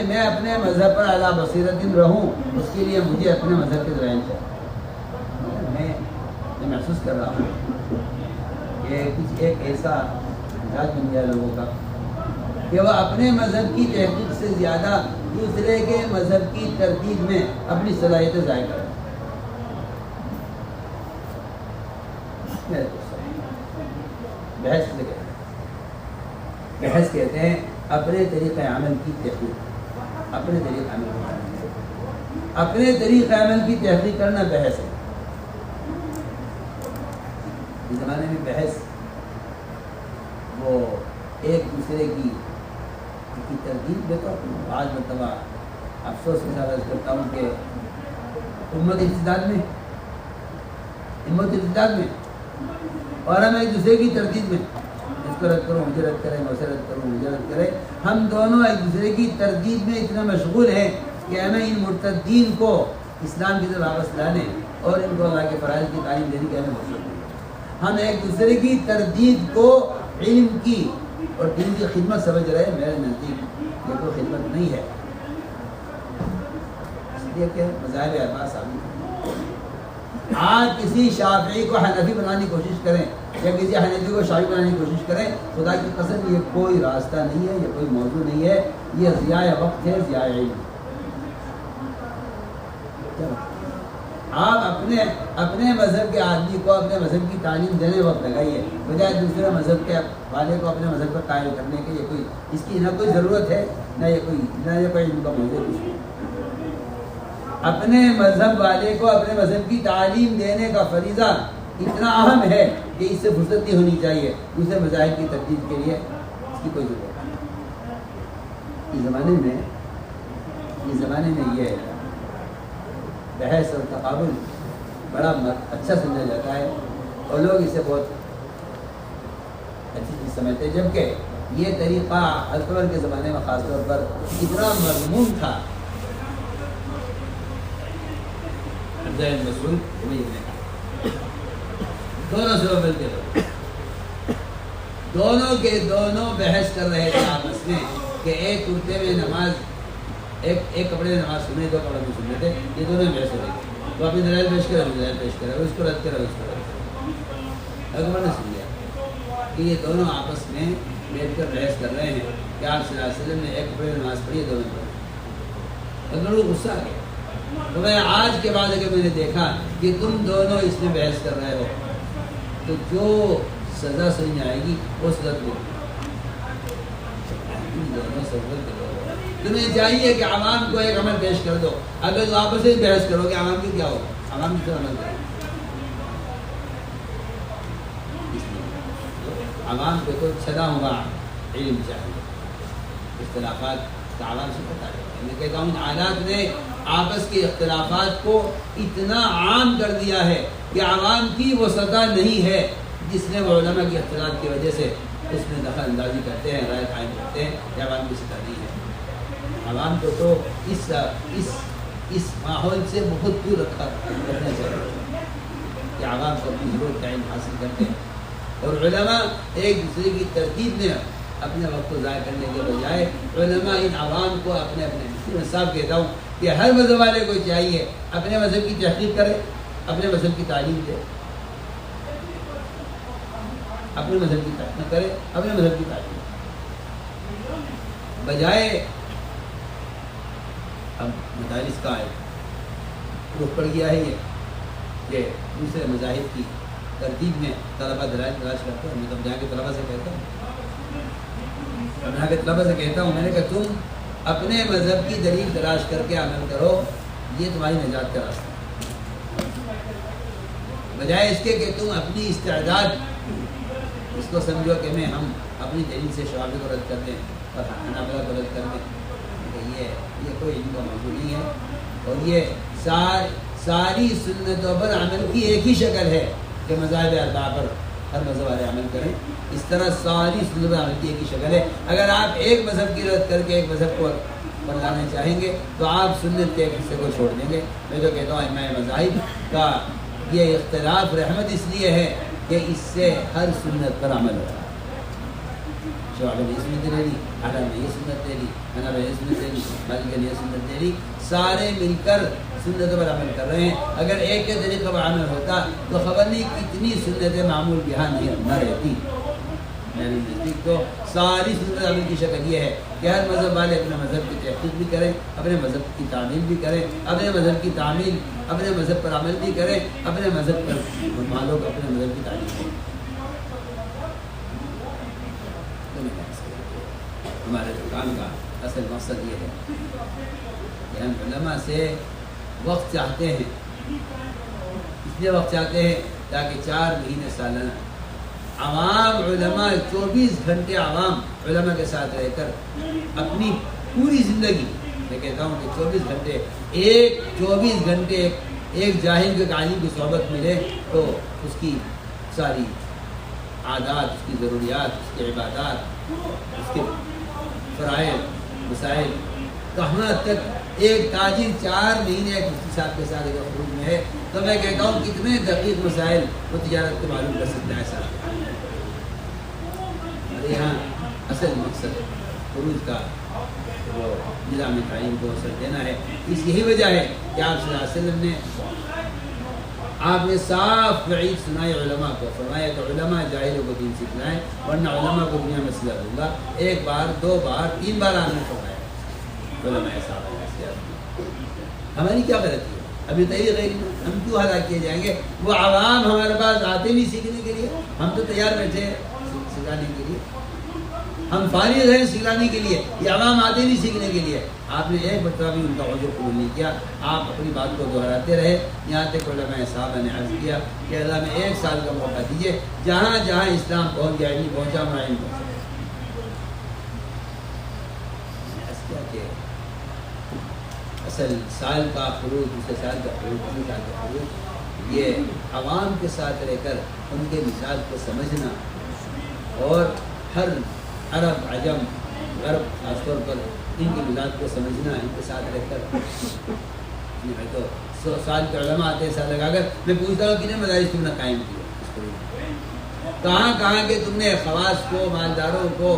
میں اپنے مذہب پر اعلیٰ بصیرت رہوں، اس کے لیے مجھے اپنے مذہب کے ذرائع چاہیے۔ میں محسوس کر رہا ہوں کہ کچھ ایک ایسا مزاج بن گیا لوگوں کا کہ وہ اپنے مذہب کی تحقیق سے زیادہ دوسرے کے مذہب کی تردید میں اپنی صلاحیتیں ضائع کر بحث کہتے ہیں اپنے طریقہ عمل کی تحقیق، اپنے طریقہ عمل کی تحقیق کرنا بحث ہے۔ اس زمانے میں بحث وہ ایک دوسرے کی تردید میں، تو آج مرتبہ افسوس کے ساتھ عرض کرتا ہوں کہ امت ارتداد میں اور ہم ایک دوسرے کی تردید میں، اس کو رد کروں مجھے رد کرے، میں اسے رد کروں مجھے رد کرے، ہم دونوں ایک دوسرے کی تردید میں اتنا مشغول ہیں کہ ہمیں ان مرتدین کو اسلام کی طرف واپس لانے اور ان کو اللہ کے فرائض کی تعلیم دینے کی ہمیں فرصت نہیں ہے۔ ہم ایک دوسرے کی تردید کو علم کی اور دین کی خدمت سمجھ رہے ہیں۔ میرے نزدیک یہ کوئی خدمت نہیں ہے، اس لیے کہ مذاہب اربعہ ثابت۔ آج کسی شافعی کو حنفی بنانے کی کوشش کریں یا کسی حنفی کو شافعی بنانے کی کوشش کریں، خدا کی قسم یہ کوئی راستہ نہیں ہے، یہ کوئی موضوع نہیں ہے، یہ ضیاء وقت ہے، ضیاء علم۔ آپ اپنے مذہب کے آدمی کو اپنے مذہب کی تعلیم دینے وقت لگائیے، بجائے دوسرے مذہب کے والے کو اپنے مذہب پر قائل کرنے کے۔ یہ کوئی اس کی نہ کوئی ضرورت ہے، نہ یہ کوئی علم کا موضوع ہے۔ اپنے مذہب والے کو اپنے مذہب کی تعلیم دینے کا فریضہ اتنا اہم ہے کہ اس سے فرصت نہیں ہونی چاہیے دوسرے مذاہب کی تردید کے لیے، اس کی کوئی ضرورت نہیں۔ اس زمانے میں یہ بحث اور تقابل بڑا اچھا سمجھا جاتا ہے اور لوگ اسے بہت اچھی چیز سمجھتے ہیں، جبکہ یہ طریقہ اکبر کے زمانے میں خاص طور پر اتنا مضمون تھا۔ دونوں سے ملتے تھے، دونوں کے دونوں بحث کر رہے تھے آپس میں کہ ایک کرتے میں نماز، ایک کپڑے میں نماز سنے، دو کپڑے میں سننے تھے، یہ دونوں بحث ہو رہی تھی۔ وہ اپنی دلائل پیش کرے، دلائل پیش کرے، اس کو رد کرے، اس کو رد کرے۔ اکبر نے سن لیا کہ یہ دونوں آپس میں بیٹھ کر بحث کر رہے ہیں کہ آپ صلی اللہ علیہ وسلم نے ایک کپڑے میں نماز پڑھی ہے، دونوں پڑھی۔ اکبر کو غصہ آ گیا، تو میں آج کے بعد اگر میں نے دیکھا کہ تم دونوں اس میں بحث کر رہے ہو تو جو سزا سننے آئے گی وہ سزا تمہیں چاہیے کہ عوام کو ایک عمل پیش کر دو۔ اگر تو آپس میں بحث کرو گے عوام کی کیا ہوگا؟ عوام کی عمل کرو، عوام کو تو چھنا ہوا علم چاہیے، اختلافات کا عوام سے پتہ ہے۔ میں کہتا ہوں ان حالات نے آپس کے اختلافات کو اتنا عام کر دیا ہے کہ عوام کی وہ سطح نہیں ہے جس میں وہ علماء کے اختلاف کی وجہ سے اس میں دخل اندازی کرتے ہیں، رائے قائم کرتے ہیں، یہ عوام کی سطح نہیں ہے۔ عوام کو تو اس ماحول سے بہت دور رکھنا چاہیے کہ عوام کو اپنی ضرورت کا علم حاصل کرتے ہیں، اور علماء ایک دوسرے کی ترتیب میں اپنے وقت کو ضائع کرنے کے بجائے علماء ان عوام کو اپنے صاحب کہتا ہوں کہ ہر مذہب والے کو چاہیے اپنے مذہب کی تحقیق کرے، اپنے مذہب کی تعلیم دے، اپنے مذہب کی تحقیق کرے، اپنے مذہب کی تعلیم دے، بجائے اب مدارس کا رخ پڑ گیا ہے یہ کہ دوسرے مذاہب کی ترتیب میں طلبہ دلائل تلاش کرتے ہیں۔ میں تو جا کے طلبہ سے کہتا ہوں، میں نے کہا تم اپنے مذہب کی دلیل تلاش کر کے عمل کرو، یہ تمہاری نجات کا راستہ ہے، بجائے اس کے کہ تم اپنی استعداد اس کو سمجھو کہ ہم اپنی دلیل سے شوابی کو رد کر دیں اور حنابلہ کو رد کر دیں۔ یہ کوئی علم کا موضوع نہیں ہے، اور یہ ساری سنتوں پر عمل کی ایک ہی شکل ہے کہ مذاہب اربعہ پر ہر مذہب والے عمل کریں، اس طرح ساری سنتوں پر عمل کی ایک ہی شکل ہے۔ اگر آپ ایک مذہب کی رد کر کے ایک مذہب کو بنانا چاہیں گے تو آپ سنت کے ایک حصے کو چھوڑ دیں گے۔ میں تو کہتا ہوں ائمہ مذاہب کا یہ اختلاف رحمت اس لیے ہے کہ اس سے ہر سنت پر عمل ہوتا ہے۔ شعبہ نے یہ سنت لے لی، حنبل نے یہ سنت لے لی، حنابلہ نے یہ سنت لے لی، مالک نے یہ سنت لے لی، سارے مل کر سنتوں پر عمل کر رہے ہیں۔ اگر ایک کے طریقے پر عمل ہوتا تو خبر نہیں کتنی سنتیں معمول بہا نہیں نہ رہتی۔ میرے نزدیک تو ساری سنت عمل کی شکل یہ ہے کہ ہر مذہب والے اپنے مذہب کی تحقیق بھی کریں، اپنے مذہب کی تعمیل بھی کریں، اپنے مذہب کی تعمیل اپنے مذہب پر عمل بھی کریں، اپنے مذہب پر لوگ اپنے مذہب کی تعلیم کریں۔ ہمارے دکان کا اصل مقصد یہ ہے کہ ہم علماء سے وقت چاہتے ہیں، اس لیے وقت چاہتے ہیں تاکہ 4 مہینے سالانہ عوام علماء 24 گھنٹے عوام علماء کے ساتھ رہ کر اپنی پوری زندگی، میں کہتا ہوں کہ 24 گھنٹے ایک جاہل کے عالم کی صحبت ملے تو اس کی ساری عادات، اس کی ضروریات، اس کی عبادات، اس کے فرائض مسائل، کہاں تک ایک تاجر 4 مہینے ایک مفتی صاحب کے ساتھ اگر خروج میں ہے تو میں کہتا ہوں کتنے دقیق مسائل وہ تجارت کو معلوم کر سکتا ہے صاحب۔ ہمارے یہاں اصل مقصد خروج کا وہ نظام تعلیم کو اثر دینا ہے۔ اس یہی وجہ ہے کہ آپ صلی اللہ علیہ وسلم نے صاف وعید سنائے علماء کو، فرمایا کہ علماء جاہلوں کو دین سکھلائیں ورنہ علماء کو دنیا میں سلا دوں گا۔ 1 بار 2 بار 3 بار آپ نے فرمایا علماء صاحب۔ ہماری کیا غلطی ہے؟ ابھی طریقے ہم کیوں ہلاک کیے جائیں گے؟ وہ عوام ہمارے پاس آتے نہیں سیکھنے کے لیے، ہم تو تیار بیٹھے ہیں سکھانے کے لیے، ہم فارغ ہیں سکھلانے کے لیے، یہ عوام آتے نہیں سیکھنے کے لیے۔ آپ نے ایک مرتبہ بھی ان کا عذر قبول نہیں کیا، آپ اپنی بات کو دہراتے رہے، یہاں تک علماء صاحب نے عرض کیا کہ اللہ میں 1 سال کا موقع دیجیے، جہاں جہاں اسلام پہنچ گیا نہیں پہنچا میں نہیں پہنچا۔ اصل سال کا خروج، دوسرے سال کا خروج، تیسرے سال کا خروج، یہ عوام کے ساتھ رہ کر ان کے مزاج کو سمجھنا اور ہر عرب عجم غرب خاص طور پر ان کے مزاج کو سمجھنا، ان کے ساتھ رہ کر میں تو 100 سال کے علماء آتے ہیں سال لگا کر، میں پوچھتا ہوں کتنے مدارس تم نے قائم کیے، کہاں کہاں کے تم نے خواص کو، مالداروں کو،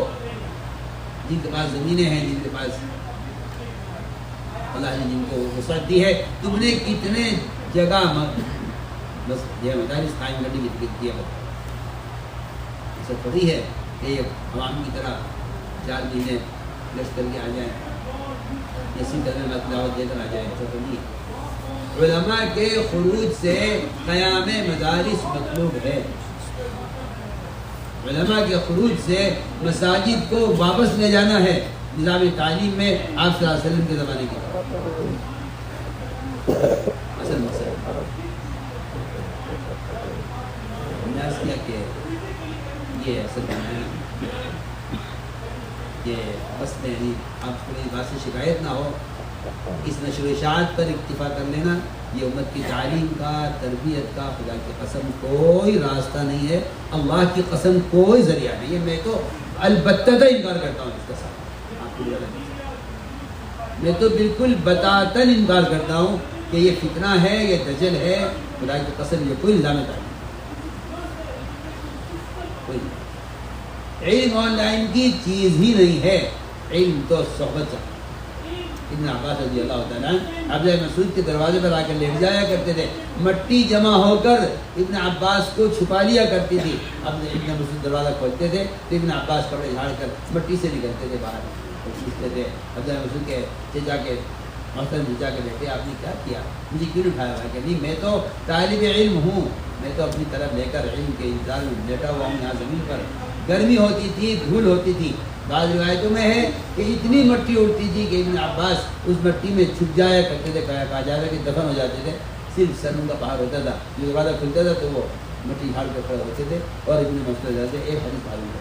جن کے پاس زمینیں ہیں، جن کے پاس اللہ نے جن کو وسعت دی ہے، تم نے کتنے جگہ بس یہ مدارس قائم کرنے کی ٹکٹ دیا بتا ایسا تھوڑی ہے کہ عوام کی طرح 4 مہینے گشت کر کے آ جائیں، اسی طرح دعوت دے کر آ جائیں، ایسا تو نہیں ہے۔ علماء کے خروج سے قیام مدارس مطلوب ہے، علماء کے خروج سے مساجد کو واپس لے جانا ہے نظام تعلیم میں آپ صلی اللہ علیہ وسلم کے زمانے کی اصل مقصد کیا کہ یہ اصل یہ بس میں یعنی آپ کو میری بات سے شکایت نہ ہو، اس نشر و اشاعت پر اکتفا کر لینا، یہ امت کی تعلیم کا، تربیت کا خدا کی قسم کوئی راستہ نہیں ہے، اللہ کی قسم کوئی ذریعہ نہیں ہے۔ میں تو البتہ انکار کرتا ہوں اس کا ساتھ، آپ کو میں تو بالکل بتاتن انکار کرتا ہوں کہ یہ فتنہ ہے، یہ دجل ہے، خدا کی قسم یہ کوئی الزام تعلیم کوئی نہیں۔ علم آن لائن کی چیز ہی نہیں ہے، علم تو صحبت چاہیے۔ ابن عباس رضی اللہ تعالیٰ عبداللہ بن مسعود کے دروازے پر آ کر لیٹ جایا کرتے تھے، مٹی جمع ہو کر ابن عباس کو چھپا لیا کرتی تھی۔ اب ابن مسعود دروازہ کھولتے تھے تو ابن عباس کپڑے جھاڑ کر مٹی سے نکلتے تھے باہر، پوچھتے تھے عبداللہ مسعود کے چچا کے محترم چچا کے بیٹے آپ نے کیا کیا، مجھے کیوں اٹھایا ہوا کہ نہیں میں تو طالب علم ہوں، میں تو اپنی طرف لے کر علم کے انتظار میں لیٹا ہوا ہوں یہاں زمین پر۔ گرمی ہوتی تھی، دھول ہوتی تھی، بعض روایتوں میں ہے کہ اتنی مٹی اڑتی تھی کہ ابن عباس اس مٹی میں چھپ جایا کرتے تھے، کہا جاتا کہ دفن ہو جاتے تھے، صرف سر ان کا باہر ہوتا تھا، جو دروازہ کھلتا تھا تو وہ مٹی جھاڑ کر کھڑے ہوتے تھے اور ابن مسعود ہو جاتے۔ ایک حدیث معلوم ہے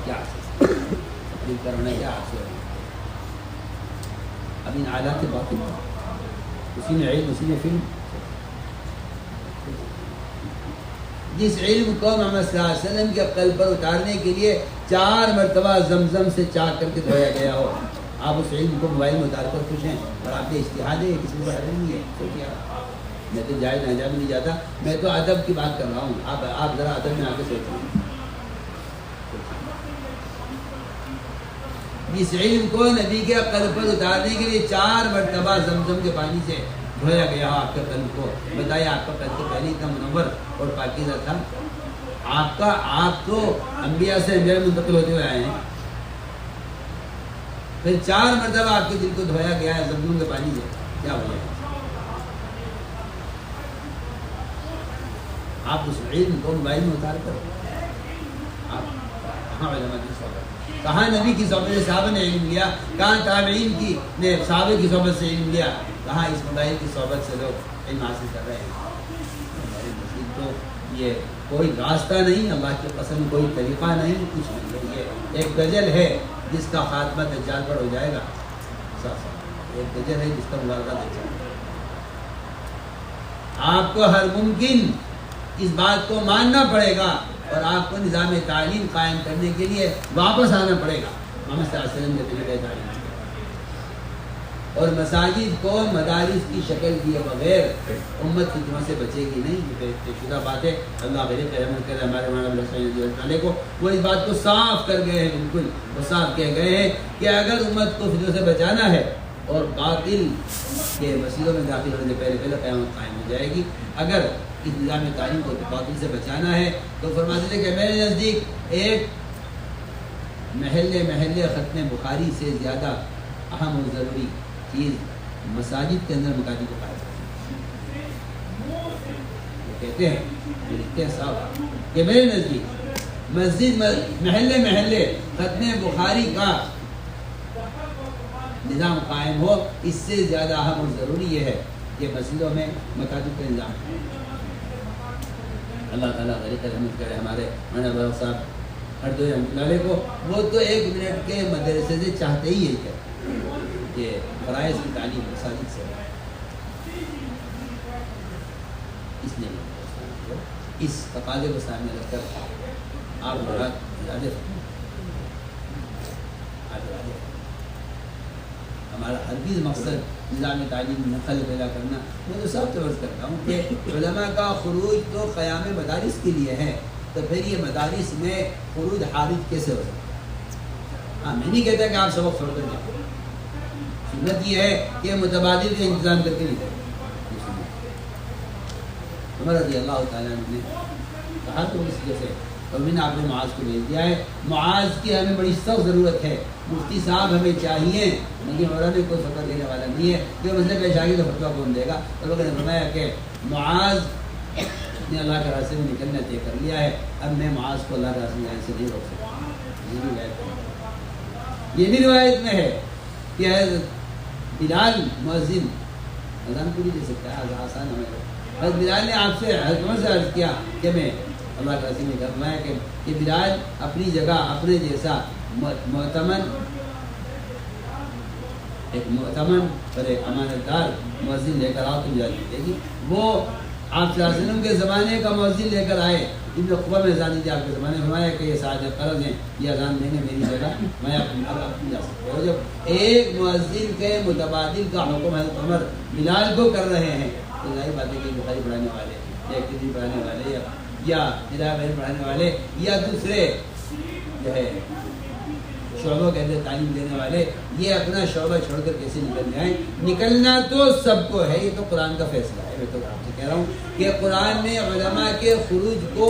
کیا دل کرنا کیا حاصل ہے، اب ان حالات باقی اسی میں علم، اسی میں فلم۔ جس علم کو محمد صلی اللہ علیہ وسلم کے قلب پر اتارنے کے لیے 4 مرتبہ زمزم سے چاک کر کے دھویا گیا ہو، آپ اس علم کو موبائل میں اتار کر خوش ہیں اور آپ نے اجتہاد ہے، کسی کو حل نہیں ہے تو کیا؟ میں تو جائز ناجائز نہیں جاتا، میں تو ادب کی بات کر رہا ہوں، آپ ذرا ادب میں آ کے سوچیں۔ جس علم کو نبی کے قلب پر اتارنے کے لیے 4 مرتبہ زمزم کے پانی سے دھویا گیا ہو آپ کے قلب کو، بتائیے آپ کا قلب تو پہلے اتنا منور اور پاکیزہ تھا، آپ تو انبیاء سے انبیاء منتقل ہوتے ہوئے آئے ہیں، پھر 4 مرتبہ آپ کے دل کو دھویا گیا ہے زمزم کے پانی سے، کیا ہو جائے؟ آپ اس علم کو موبائل میں اتار کر آپ کہاں علماء کی صحبت، کہاں نبی کی صحبت سے صحابہ نے علم لیا، کہاں تابعین کی نے صحابہ کی صحبت سے علم لیا، کہاں اس موبائل کی صحبت سے لوگ علم حاصل کر رہے ہیں۔ تو یہ کوئی راستہ نہیں، اللہ کی قسم کوئی طریقہ نہیں، کچھ نہیں، یہ ایک دجل ہے جس کا خاتمہ دجال پر ہو جائے گا، ایک دجل ہے جس کا مبارکہ دجال۔ آپ کو ہر ممکن اس بات کو ماننا پڑے گا اور آپ کو نظام تعلیم قائم کرنے کے لیے واپس آنا پڑے گا محمد صلی اللہ علیہ وسلم کے طریقۂ تعلیم، اور مساجد کو مدارس کی شکل دیے بغیر امت فتنوں سے بچے گی نہیں، یہ طے شدہ بات ہے۔ اللہ غریب رحمت کرے ہمارے مولانا کو، وہ اس بات کو صاف کر گئے ہیں، بالکل وہ صاف کہہ گئے ہیں کہ اگر امت کو فتنوں سے بچانا ہے اور باطل کے وسیلوں میں داخل ہونے سے پہلے قیامت قائم ہو جائے گی، اگر اس نظام تعلیم کو باطل سے بچانا ہے تو فرماتے ہیں کہ میرے نزدیک ایک محلے ختم بخاری سے زیادہ اہم اور ضروری چیز مساجد کے اندر مقامی کو قائم کرنا۔ وہ کہتے ہیں، جو لکھتے ہیں صاحب کہ میرے نزدیک مسجد محلے ختم بخاری کا نظام قائم ہو، اس سے زیادہ اہم اور ضروری یہ ہے کہ مسجدوں میں مکاتب کا نظام ہے۔ اللہ تعالیٰ غریب رحمت کرے ہمارے مولانا صاحب ہردوئی رحمۃ اللہ علیہ کو، وہ تو 1 منٹ کے مدرسے سے چاہتے ہی یہی ہے کہ فرائض کی تعلیم مساجد سے، اس لیے اس تقاضے کو سامنے رکھ کر آپ ہمارا ہرگز مقصد نظام تعلیم میں خلل پیدا کرنا، میں تو صاف طور سے کرتا ہوں کہ علماء کا خروج تو قیام مدارس کے لیے ہے، تو پھر یہ مدارس میں خروج حارج کیسے ہو سکتا ہے؟ ہاں میں نہیں کہتا کہ آپ سبق چھوڑ کر جائیں، سنت یہ ہے کہ متبادل کا انتظام کر کے نہیں کریں۔ عمر رضی اللہ تعالیٰ نے کہا تو اس جیسے اور میں نے آپ نے معاذ کو بھیج دیا ہے، معاذ کی ہمیں بڑی سخت ضرورت ہے، مفتی صاحب ہمیں چاہیے، لیکن مولانا کوئی فتویٰ دینے والا نہیں ہے، کہ مسئلہ پیش آ گئی تو فتویٰ کون دے گا؟ تو لوگوں نے فرمایا کہ معاذ نے اللہ کے راستے میں نکلنا طے کر لیا ہے، اب میں معاذ کو اللہ کے راستے میں سے نہیں روک سکتا۔ یہ بھی روایت میں ہے کہ بلال مؤذن اذان پوری دے سکتا ہے، آسان ہمیں حضرت بلال نے آپ سے حضرت عمر سے عرض کیا کہ میں اللہ کے رسول نے فرمایا کہ بلال اپنی جگہ اپنے جیسا معتمن اور ایک امانت دار مؤذن لے کر آؤ تم جا دیجیے گی. وہ آپ صلی اللہ علیہ وسلم کے زمانے کا مؤذن لے کر آئے. ابن عقبہ میں اذان دی آپ کے زمانے میں فرمایا کہ یہ صاحب قرض ہیں یہ اذان دیں گے میری جگہ میں اپنی جا سکتا ہوں. جب ایک مؤذن کے متبادل کا حکم حضرت عمر بلال کو کر رہے ہیں تو ظاہر بات ہے کہ بخاری پڑھانے والے یا اقتدی پڑھانے والے یا ہدایہ بہن پڑھانے والے یا دوسرے جو ہے شعبوں کے اندر تعلیم دینے والے یہ اپنا شعبہ چھوڑ کر کیسے نکل جائیں. نکلنا تو سب کو ہے, یہ تو قرآن کا فیصلہ ہے. میں تو آپ سے کہہ رہا ہوں کہ قرآن نے علماء کے خروج کو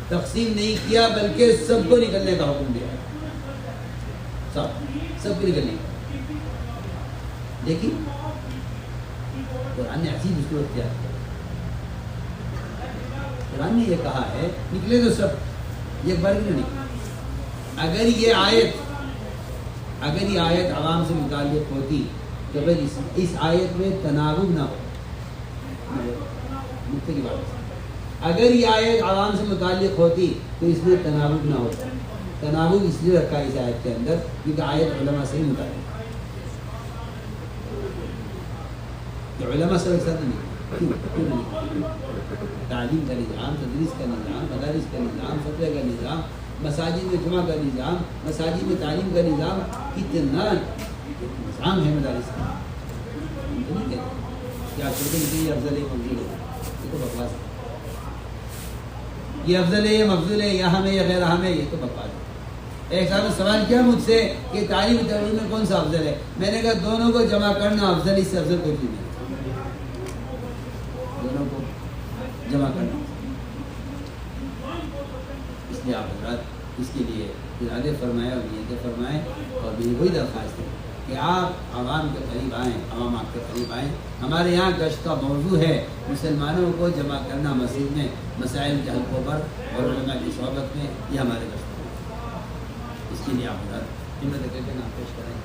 تقسیم نہیں کیا بلکہ سب کو نکلنے کا حکم دیا. سب کو نکلنے کا. لیکن قرآن نے عجیب اسلوب اختیار کیا. قرآن نے یہ کہا ہے نکلے تو سب, یہ بار کیوں نہیں. اگر یہ آیت عوام سے متعلق ہوتی تو پھر اس آیت میں تناوب نہ ہو. کی بات اگر یہ آیت عوام سے متعلق ہوتی تو اس میں تناوب نہ ہوتا. تناوب اس لیے رکھا اس آیت کے اندر کیونکہ آیت علماء سے ہی متعلق. علماء سے ایک ساتھ نہیں. تعلیم کا نظام, تدریس کا نظام, مدارس کا نظام, فتویٰ کا نظام, مساجد میں جمعہ کا نظام, مساجد میں تعلیم کا نظام, کتنا نظام ہے مدارس کا. کیا چھوٹے یہ افضل ہے مفضول ہے, یہ تو بکواس ہے. یہ افضل ہے یہ مفضول ہے, یہ اہم ہے یہ غیر اہم ہے, یہ تو بکواس ہے. ایک صاحب نے سوال کیا مجھ سے کہ تعلیم تعلیم میں کون سا افضل ہے. میں نے کہا دونوں کو جمع کرنا افضل, اس سے افضل کوئی چیز نہیں. دونوں کو جمع کرنا. اس لیے آپ حضرات اس کے لیے ارادے فرمائے اور نیتیں فرمائیں. اور میری وہی درخواست ہے کہ آپ عوام کے قریب آئیں, عوام آپ کے قریب آئیں. ہمارے یہاں گشت کا موضوع ہے مسلمانوں کو جمع کرنا مسجد میں, مسائل کے حلقوں پر اور علماء کی صحبت میں. یہ ہمارے گشت ہے. اس کے لیے آپ حضرات ہمت کر کے نام پیش کریں.